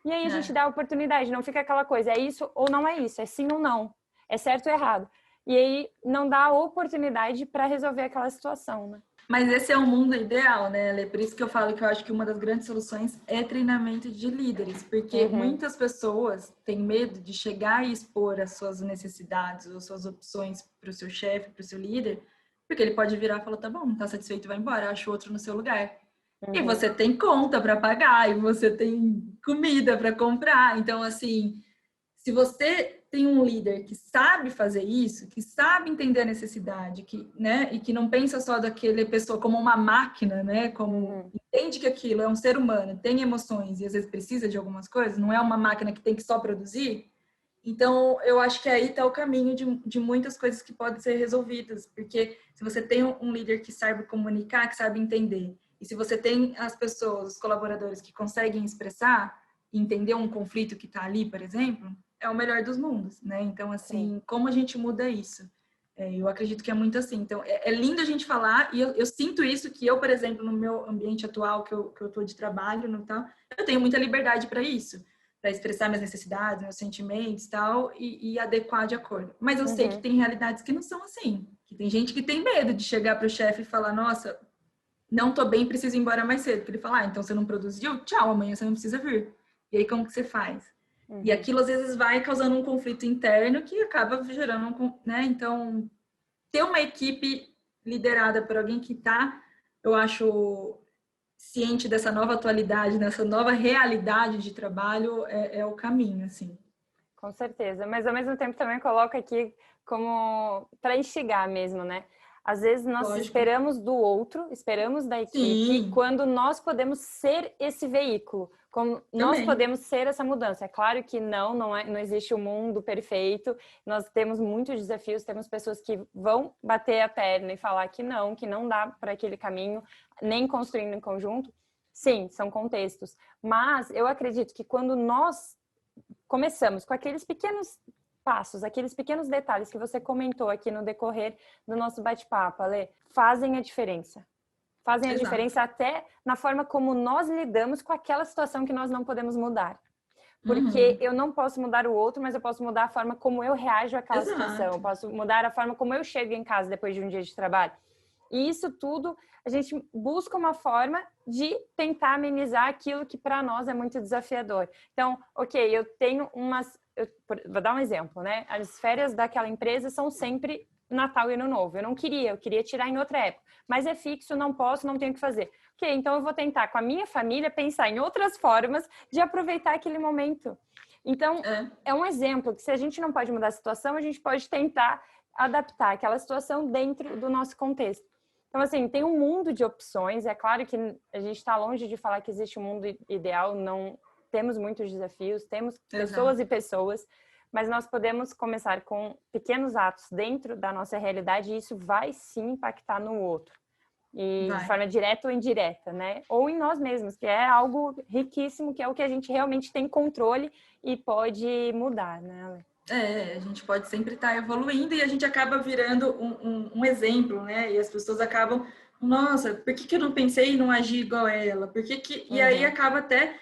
E aí a gente dá a oportunidade, não fica aquela coisa, é isso ou não é isso, é sim ou não. É certo ou errado. E aí não dá oportunidade para resolver aquela situação, né? Mas esse é o mundo ideal, né, Lê? Por isso que eu falo que eu acho que uma das grandes soluções é treinamento de líderes, porque muitas pessoas têm medo de chegar e expor as suas necessidades ou suas opções para o seu chefe, para o seu líder, porque ele pode virar e falar, tá bom, não tá satisfeito, vai embora, acho outro no seu lugar. E você tem conta para pagar, e você tem comida para comprar. Então, assim, se você tem um líder que sabe fazer isso, que sabe entender a necessidade, que, né, e que não pensa só daquela pessoa como uma máquina, né, como entende que aquilo é um ser humano, tem emoções e às vezes precisa de algumas coisas, não é uma máquina que tem que só produzir. Então, eu acho que aí está o caminho de muitas coisas que podem ser resolvidas, porque se você tem um líder que sabe comunicar, que sabe entender, e se você tem as pessoas, os colaboradores que conseguem expressar, entender um conflito que está ali, por exemplo, é o melhor dos mundos, né? Então, assim, como a gente muda isso? Eu acredito que é muito assim. Então, é lindo a gente falar, e eu sinto isso, que eu, por exemplo, no meu ambiente atual, que eu tô de trabalho, no tal, eu tenho muita liberdade para isso, para expressar minhas necessidades, meus sentimentos tal, e adequar de acordo. Mas eu sei que tem realidades que não são assim, que tem gente que tem medo de chegar para o chefe e falar, nossa, não tô bem, preciso ir embora mais cedo. Porque ele fala, então você não produziu? Tchau, amanhã você não precisa vir. E aí, como que você faz? E aquilo, às vezes, vai causando um conflito interno que acaba gerando né? Então, ter uma equipe liderada por alguém que tá, eu acho, ciente dessa nova atualidade, dessa nova realidade de trabalho, é o caminho, assim. Com certeza. Mas, ao mesmo tempo, também coloco aqui como para instigar mesmo, né? Às vezes nós esperamos do outro, esperamos da equipe, quando nós podemos ser esse veículo, como nós podemos ser essa mudança. É claro que não existe o mundo perfeito, nós temos muitos desafios, temos pessoas que vão bater a perna e falar que não dá para aquele caminho, nem construindo em conjunto. Sim, são contextos. Mas eu acredito que quando nós começamos com aqueles pequenos passos, aqueles pequenos detalhes que você comentou aqui no decorrer do nosso bate-papo, Ale, fazem a diferença. Fazem a diferença até na forma como nós lidamos com aquela situação que nós não podemos mudar. Porque eu não posso mudar o outro, mas eu posso mudar a forma como eu reajo àquela situação. Eu posso mudar a forma como eu chego em casa depois de um dia de trabalho. E isso tudo, a gente busca uma forma de tentar amenizar aquilo que para nós é muito desafiador. Então, ok, eu tenho vou dar um exemplo, né? As férias daquela empresa são sempre Natal e Ano Novo. Eu queria tirar em outra época. Mas é fixo, não posso, não tenho o que fazer. Ok, então eu vou tentar com a minha família pensar em outras formas de aproveitar aquele momento. Então, é um exemplo que se a gente não pode mudar a situação, a gente pode tentar adaptar aquela situação dentro do nosso contexto. Então, assim, tem um mundo de opções. É claro que a gente está longe de falar que existe um mundo ideal, não temos muitos desafios, temos pessoas e pessoas, mas nós podemos começar com pequenos atos dentro da nossa realidade e isso vai sim impactar no outro. E de forma direta ou indireta, né? Ou em nós mesmos, que é algo riquíssimo, que é o que a gente realmente tem controle e pode mudar, né? A gente pode sempre estar evoluindo e a gente acaba virando um exemplo, né? E as pessoas acabam, nossa, por que eu não pensei em não agir igual ela? E aí acaba até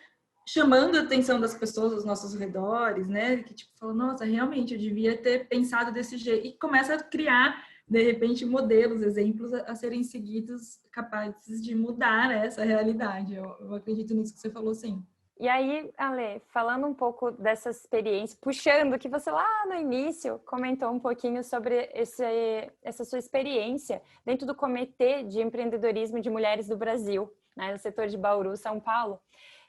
chamando a atenção das pessoas aos nossos redores, né? Que tipo, falou, nossa, realmente eu devia ter pensado desse jeito. E começa a criar, de repente, modelos, exemplos a serem seguidos, capazes de mudar essa realidade. Eu acredito nisso que você falou, sim. E aí, Ale, falando um pouco dessa experiência, puxando que você lá no início comentou um pouquinho sobre essa sua experiência dentro do Comitê de Empreendedorismo de Mulheres do Brasil, né, no setor de Bauru, São Paulo.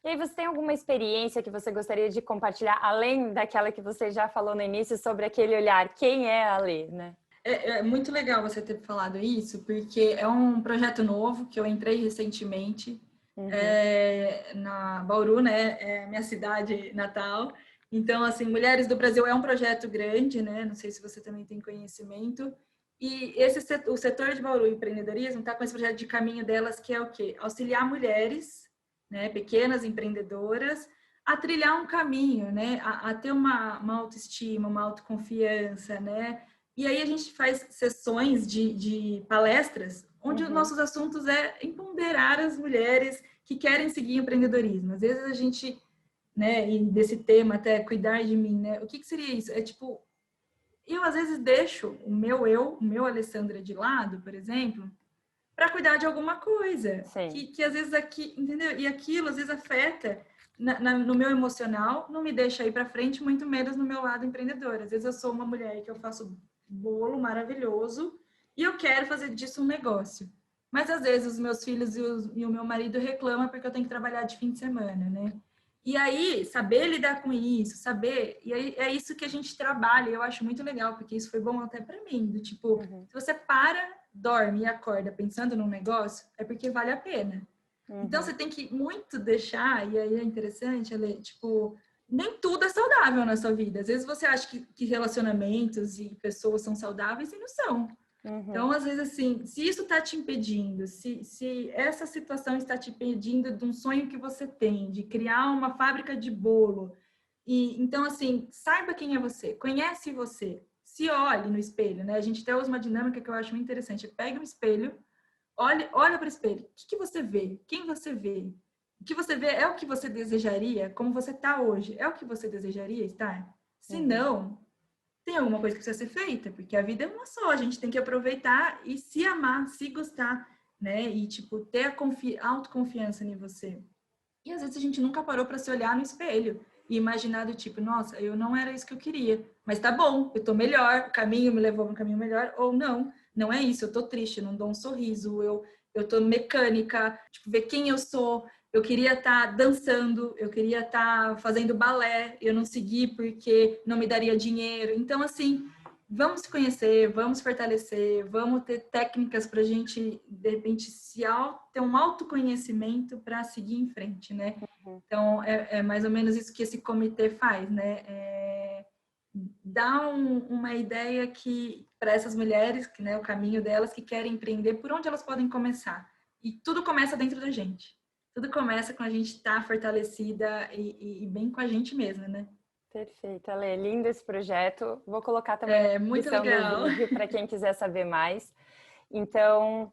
E aí, você tem alguma experiência que você gostaria de compartilhar, além daquela que você já falou no início, sobre aquele olhar? Quem é a Ale, né? É muito legal você ter falado isso, porque é um projeto novo que eu entrei recentemente na Bauru, né? É minha cidade natal. Então, assim, Mulheres do Brasil é um projeto grande, né? Não sei se você também tem conhecimento. E o setor de Bauru Empreendedorismo está com esse projeto de caminho delas, que é o quê? Auxiliar mulheres, né? Pequenas empreendedoras, a trilhar um caminho, né? A ter uma autoestima, uma autoconfiança, né? E aí a gente faz sessões de palestras onde os nossos assuntos é empoderar as mulheres que querem seguir empreendedorismo. Às vezes a gente, né, e desse tema até cuidar de mim, né? O que seria isso? É tipo, eu às vezes deixo o meu Alessandra de lado, por exemplo, para cuidar de alguma coisa que às vezes aqui, entendeu? E aquilo às vezes afeta no meu emocional, não me deixa ir para frente, muito menos no meu lado empreendedor. Às vezes eu sou uma mulher que eu faço bolo maravilhoso e eu quero fazer disso um negócio. Mas às vezes os meus filhos e o meu marido reclamam porque eu tenho que trabalhar de fim de semana, né? E aí, saber lidar com isso, saber, e aí é isso que a gente trabalha, e eu acho muito legal, porque isso foi bom até para mim, do tipo, se você para, dorme e acorda pensando num negócio, é porque vale a pena. Então você tem que muito deixar, e aí é interessante, Ale, tipo, nem tudo é saudável na sua vida. Às vezes você acha que relacionamentos e pessoas são saudáveis e não são. Então, às vezes, assim, se isso está te impedindo, se essa situação está te impedindo de um sonho que você tem, de criar uma fábrica de bolo, e então, assim, saiba quem é você, conhece você, se olhe no espelho, né? A gente até usa uma dinâmica que eu acho muito interessante. Pega um espelho, olha para o espelho, o que você vê? Quem você vê? O que você vê é o que você desejaria, como você está hoje, é o que você desejaria estar? Se não, tem alguma coisa que precisa ser feita, porque a vida é uma só, a gente tem que aproveitar e se amar, se gostar, né? E, tipo, ter a autoconfiança em você. E às vezes a gente nunca parou para se olhar no espelho e imaginar do tipo, nossa, eu não era isso que eu queria, mas tá bom, eu tô melhor, o caminho me levou para um caminho melhor, ou não, não é isso, eu tô triste, eu não dou um sorriso, eu tô mecânica, tipo, ver quem eu sou, eu queria estar dançando, eu queria estar fazendo balé, eu não segui porque não me daria dinheiro. Então, assim, vamos se conhecer, vamos fortalecer, vamos ter técnicas para a gente, de repente, ter um autoconhecimento para seguir em frente, né? Então, é mais ou menos isso que esse comitê faz, né? Dá uma ideia que para essas mulheres, que, né, o caminho delas que querem empreender, por onde elas podem começar. E tudo começa dentro da gente. Tudo começa com a gente estar fortalecida e bem com a gente mesma, né? Perfeito, Ale. Lindo esse projeto. Vou colocar também na Muito descrição legal. do vídeo para quem quiser saber mais. Então,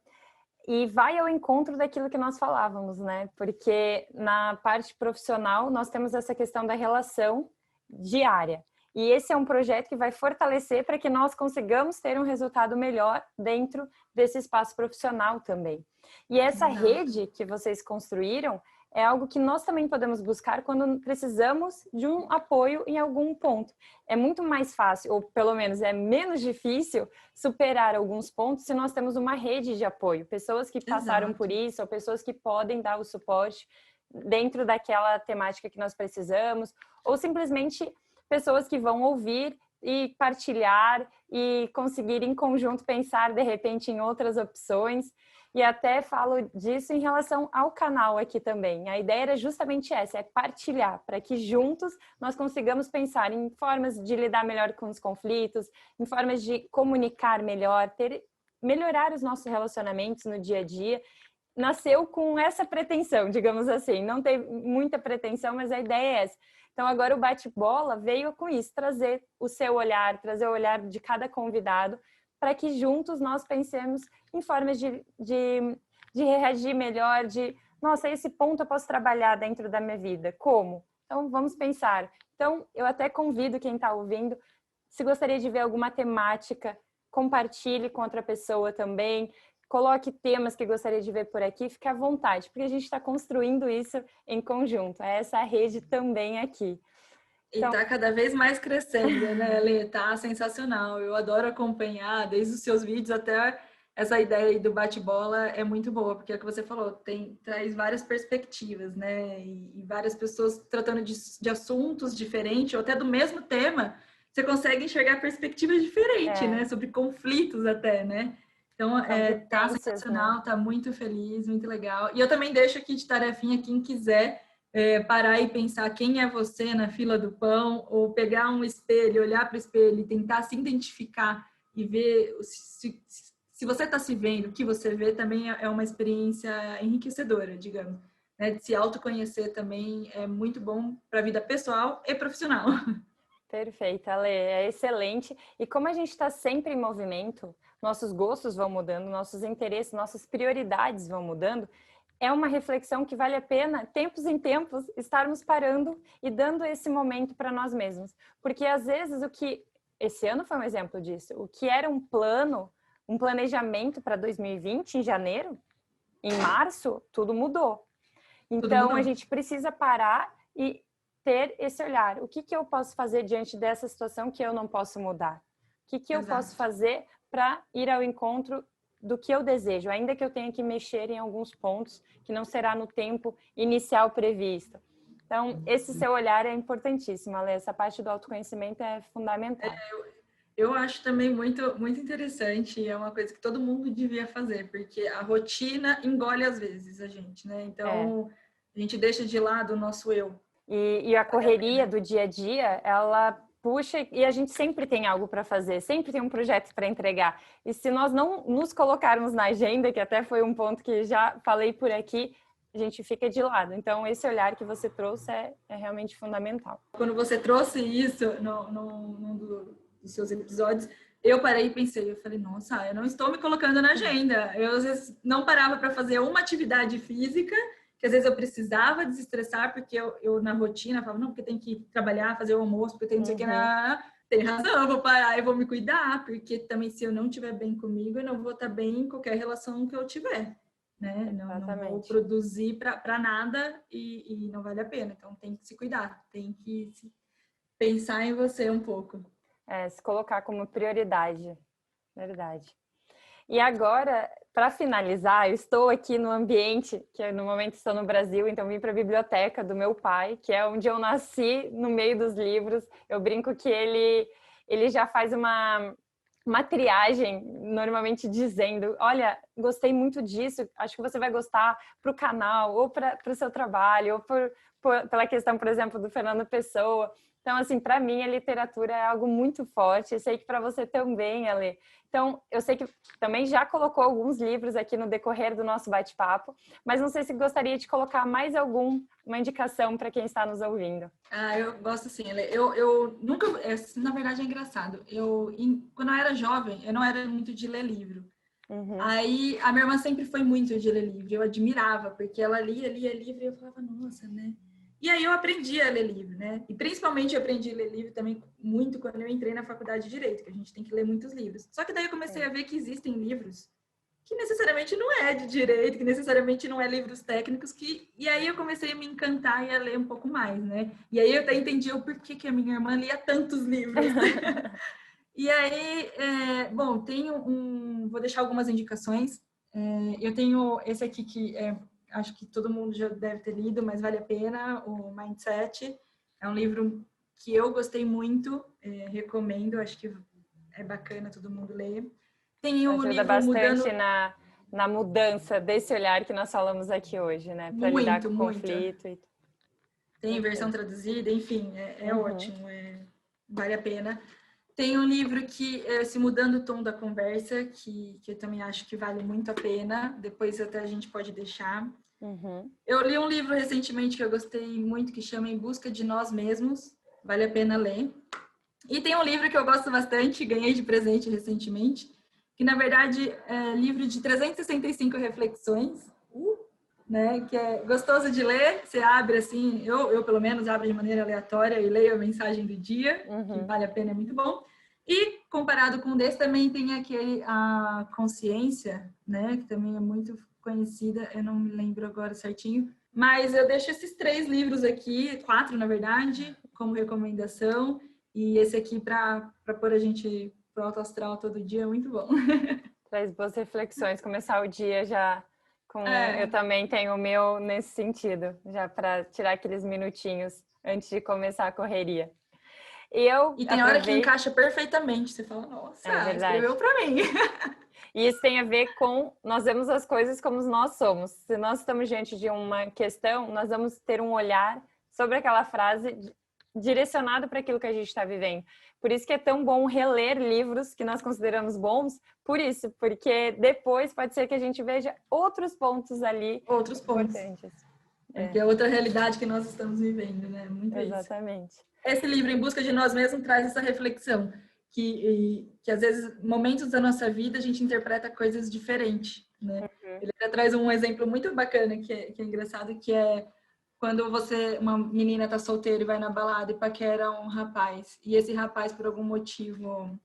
e vai ao encontro daquilo que nós falávamos, né? Porque na parte profissional nós temos essa questão da relação diária. E esse é um projeto que vai fortalecer para que nós consigamos ter um resultado melhor dentro desse espaço profissional também. E essa rede que vocês construíram é algo que nós também podemos buscar quando precisamos de um apoio em algum ponto. É muito mais fácil, ou pelo menos é menos difícil, superar alguns pontos se nós temos uma rede de apoio. Pessoas que passaram por isso, ou pessoas que podem dar o suporte dentro daquela temática que nós precisamos, ou simplesmente pessoas que vão ouvir e partilhar e conseguir em conjunto pensar de repente em outras opções. E até falo disso em relação ao canal aqui também. A ideia era justamente essa, é partilhar, para que juntos nós consigamos pensar em formas de lidar melhor com os conflitos, em formas de comunicar melhor, melhorar os nossos relacionamentos no dia a dia. Nasceu com essa pretensão, digamos assim. Não tem muita pretensão, mas a ideia é essa. Então, agora o Bate-Bola veio com isso, trazer o seu olhar, trazer o olhar de cada convidado, para que juntos nós pensemos em formas de reagir melhor, de nossa, esse ponto eu posso trabalhar dentro da minha vida. Como? Então, vamos pensar. Então, eu até convido quem está ouvindo, se gostaria de ver alguma temática, compartilhe com outra pessoa também, coloque temas que gostaria de ver por aqui, fique à vontade, porque a gente está construindo isso em conjunto. É essa rede também aqui. E tá cada vez mais crescendo, né, Lê? Tá sensacional. Eu adoro acompanhar, desde os seus vídeos até essa ideia aí do bate-bola é muito boa, porque é o que você falou, traz várias perspectivas, né? E várias pessoas tratando de assuntos diferentes, ou até do mesmo tema, você consegue enxergar perspectivas diferentes, né? Sobre conflitos até, né? Então, tá sensacional, né? Tá muito feliz, muito legal. E eu também deixo aqui de tarefinha quem quiser parar e pensar quem é você na fila do pão, ou pegar um espelho, olhar para o espelho e tentar se identificar e ver se você está se vendo, o que você vê também é uma experiência enriquecedora, digamos. Né? De se autoconhecer também é muito bom para a vida pessoal e profissional. Perfeito, Ale, é excelente. E como a gente está sempre em movimento, nossos gostos vão mudando, nossos interesses, nossas prioridades vão mudando, é uma reflexão que vale a pena, tempos em tempos, estarmos parando e dando esse momento para nós mesmos. Porque às vezes esse ano foi um exemplo disso, o que era um plano, um planejamento para 2020 em janeiro, em março, tudo mudou. Então a gente precisa parar e ter esse olhar. O que eu posso fazer diante dessa situação que eu não posso mudar? O que eu posso fazer para ir ao encontro do que eu desejo, ainda que eu tenha que mexer em alguns pontos que não será no tempo inicial previsto. Então, esse seu olhar é importantíssimo, Ale. Essa parte do autoconhecimento é fundamental. Eu acho também muito, muito interessante, é uma coisa que todo mundo devia fazer, porque a rotina engole às vezes a gente, né? Então, a gente deixa de lado o nosso eu. E a correria do dia a dia, ela puxa e a gente sempre tem algo para fazer, sempre tem um projeto para entregar. E se nós não nos colocarmos na agenda, que até foi um ponto que já falei por aqui, a gente fica de lado. Então, esse olhar que você trouxe é realmente fundamental. Quando você trouxe isso num dos seus episódios, eu parei e pensei, eu falei, nossa, eu não estou me colocando na agenda. Eu, às vezes, não parava para fazer uma atividade física, que às vezes eu precisava desestressar, porque eu na rotina falava, não, porque tem que trabalhar, fazer o almoço, porque tem não sei o que, tem razão, eu vou parar e vou me cuidar, porque também se eu não estiver bem comigo, eu não vou estar bem em qualquer relação que eu tiver, né? Não vou produzir para nada e não vale a pena, então tem que se cuidar, tem que pensar em você um pouco. Se colocar como prioridade, verdade. E agora, para finalizar, eu estou aqui no ambiente, que no momento estou no Brasil, então vim para a biblioteca do meu pai, que é onde eu nasci, no meio dos livros. Eu brinco que ele já faz uma triagem, normalmente dizendo, olha, gostei muito disso, acho que você vai gostar para o canal, ou para o seu trabalho, ou pela questão, por exemplo, do Fernando Pessoa. Então, assim, para mim a literatura é algo muito forte, eu sei que para você também, Ale. Então, eu sei que também já colocou alguns livros aqui no decorrer do nosso bate-papo, mas não sei se gostaria de colocar mais uma indicação para quem está nos ouvindo. Eu gosto sim, Ale. Eu nunca, na verdade é engraçado, quando eu era jovem, eu não era muito de ler livro. Aí, a minha irmã sempre foi muito de ler livro, eu admirava, porque ela lia livro e eu falava, nossa, né? E aí eu aprendi a ler livro, né? E principalmente eu aprendi a ler livro também muito quando eu entrei na faculdade de Direito, que a gente tem que ler muitos livros. Só que daí eu comecei a ver que existem livros que necessariamente não é de direito, que necessariamente não é livros técnicos, e aí eu comecei a me encantar e a ler um pouco mais, né? E aí eu até entendi o porquê que a minha irmã lia tantos livros. E aí, bom, vou deixar algumas indicações. Eu tenho esse aqui que acho que todo mundo já deve ter lido, mas vale a pena, o Mindset. É um livro que eu gostei muito, recomendo, acho que é bacana todo mundo ler. Tem o Ajuda livro bastante na mudança desse olhar que nós falamos aqui hoje, né? Para lidar com o conflito. Tem versão traduzida, enfim, é ótimo, vale a pena. Tem um livro que Se Mudando o Tom da Conversa, que eu também acho que vale muito a pena. Depois até a gente pode deixar. Eu li um livro recentemente que eu gostei muito, que chama Em Busca de Nós Mesmos. Vale a pena ler. E tem um livro que eu gosto bastante, ganhei de presente recentemente, que na verdade é livro de 365 reflexões. né? Que é gostoso de ler, você abre assim, eu pelo menos abro de maneira aleatória e leio a mensagem do dia, que vale a pena, é muito bom. E comparado com o desse também tem aquele A Consciência, né? Que também é muito conhecida, eu não me lembro agora certinho, mas eu deixo esses 3 livros aqui, 4 na verdade, como recomendação, e esse aqui para pôr a gente pro alto astral todo dia é muito bom. Traz boas reflexões, começar o dia já com... Eu também tenho o meu nesse sentido, já para tirar aqueles minutinhos antes de começar a correria. E tem hora que encaixa perfeitamente, você fala, nossa, escreveu para mim. E isso tem a ver com nós vemos as coisas como nós somos. Se nós estamos diante de uma questão, nós vamos ter um olhar sobre aquela frase direcionado para aquilo que a gente está vivendo. Por isso que é tão bom reler livros que nós consideramos bons, por isso, porque depois pode ser que a gente veja outros pontos ali. Outros pontos. Que é outra realidade que nós estamos vivendo, né? Muito Exatamente. Isso. Esse livro, Em Busca de Nós Mesmos, traz essa reflexão, que às vezes, momentos da nossa vida, a gente interpreta coisas diferentes, né? Ele traz um exemplo muito bacana, que é engraçado, que é quando uma menina tá solteira e vai na balada e paquera um rapaz, e esse rapaz, por algum motivo,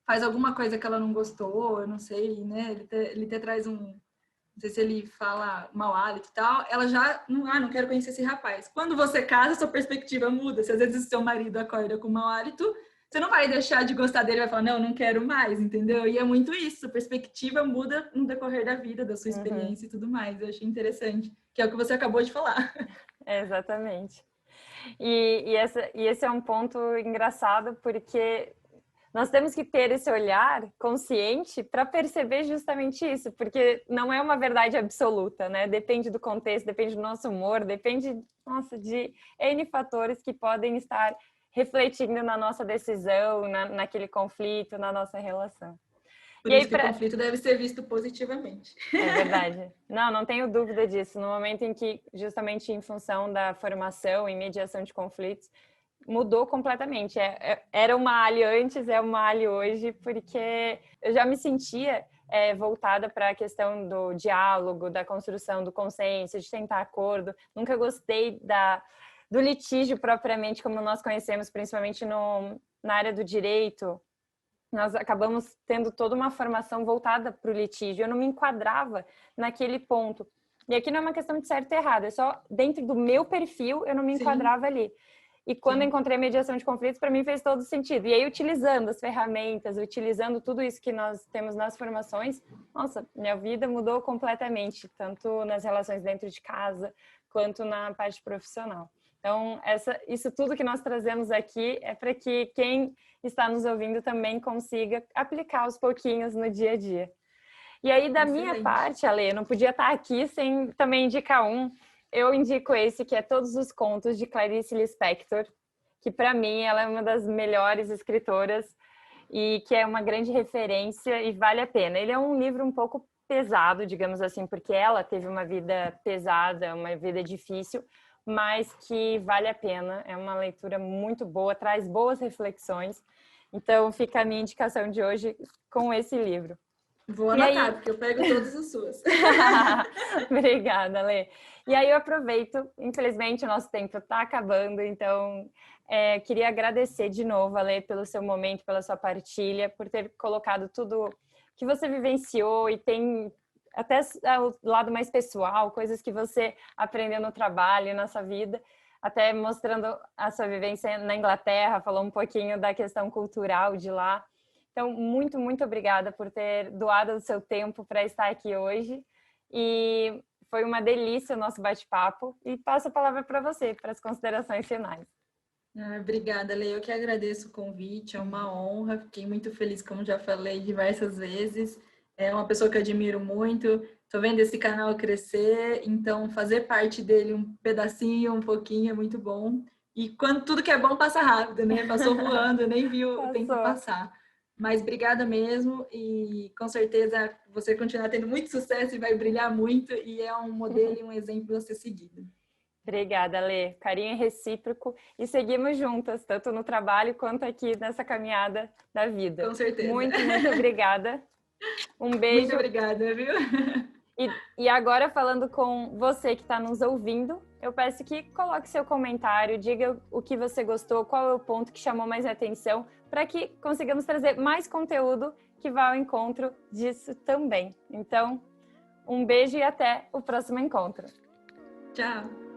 faz alguma coisa que ela não gostou, eu não sei, né? Ele até traz não sei se ele fala mau hálito e tal, ela já, não quero conhecer esse rapaz. Quando você casa, sua perspectiva muda. Se às vezes o seu marido acorda com mau hálito, você não vai deixar de gostar dele, vai falar, não quero mais, entendeu? E é muito isso, a perspectiva muda no decorrer da vida, da sua experiência e tudo mais. Eu achei interessante, que é o que você acabou de falar. Exatamente. E esse é um ponto engraçado, porque nós temos que ter esse olhar consciente para perceber justamente isso, porque não é uma verdade absoluta, né? Depende do contexto, depende do nosso humor, depende, de N fatores que podem estar refletindo na nossa decisão, naquele conflito, na nossa relação. Por isso que o conflito deve ser visto positivamente. É verdade. Não tenho dúvida disso. No momento em que, justamente em função da formação e mediação de conflitos, mudou completamente. Era uma Ali antes, é uma Ali hoje, porque eu já me sentia voltada para a questão do diálogo, da construção do consenso, de tentar acordo. Nunca gostei do litígio propriamente, como nós conhecemos, principalmente na área do direito. Nós acabamos tendo toda uma formação voltada para o litígio. Eu não me enquadrava naquele ponto. E aqui não é uma questão de certo e errado, é só dentro do meu perfil eu não me enquadrava ali. E quando eu encontrei a mediação de conflitos, para mim fez todo sentido. E aí, utilizando as ferramentas, utilizando tudo isso que nós temos nas formações, nossa, minha vida mudou completamente, tanto nas relações dentro de casa, quanto na parte profissional. Então, isso tudo que nós trazemos aqui é para que quem está nos ouvindo também consiga aplicar aos pouquinhos no dia a dia. E aí, da minha parte, Ale, eu não podia estar aqui sem também indicar eu indico esse, que é Todos os Contos, de Clarice Lispector, que para mim ela é uma das melhores escritoras e que é uma grande referência e vale a pena. Ele é um livro um pouco pesado, digamos assim, porque ela teve uma vida pesada, uma vida difícil, mas que vale a pena. É uma leitura muito boa, traz boas reflexões. Então fica a minha indicação de hoje com esse livro. Vou anotar, porque eu pego todas as suas. Obrigada, Lê. E aí eu aproveito, infelizmente o nosso tempo está acabando, então queria agradecer de novo, Lê, pelo seu momento, pela sua partilha, por ter colocado tudo que você vivenciou e tem até o lado mais pessoal, coisas que você aprendeu no trabalho, na sua vida, até mostrando a sua vivência na Inglaterra, falou um pouquinho da questão cultural de lá. Então, muito, muito obrigada por ter doado o seu tempo para estar aqui hoje. E foi uma delícia o nosso bate-papo. E passo a palavra para você, para as considerações finais. Obrigada, Lê. Eu que agradeço o convite, é uma honra. Fiquei muito feliz, como já falei diversas vezes. É uma pessoa que eu admiro muito. Estou vendo esse canal crescer, então fazer parte dele um pedacinho, um pouquinho, é muito bom. E quando tudo que é bom passa rápido, né? Passou voando, eu nem vi o tempo passar. Mas obrigada mesmo e com certeza você continuar tendo muito sucesso e vai brilhar muito e é um modelo e um exemplo a ser seguido. Obrigada, Lê. Carinho é recíproco e seguimos juntas, tanto no trabalho quanto aqui nessa caminhada da vida. Com certeza. Muito, muito obrigada. Um beijo. Muito obrigada, viu? E agora, falando com você que está nos ouvindo, eu peço que coloque seu comentário, diga o que você gostou, qual é o ponto que chamou mais atenção, para que consigamos trazer mais conteúdo que vá ao encontro disso também. Então, um beijo e até o próximo encontro. Tchau!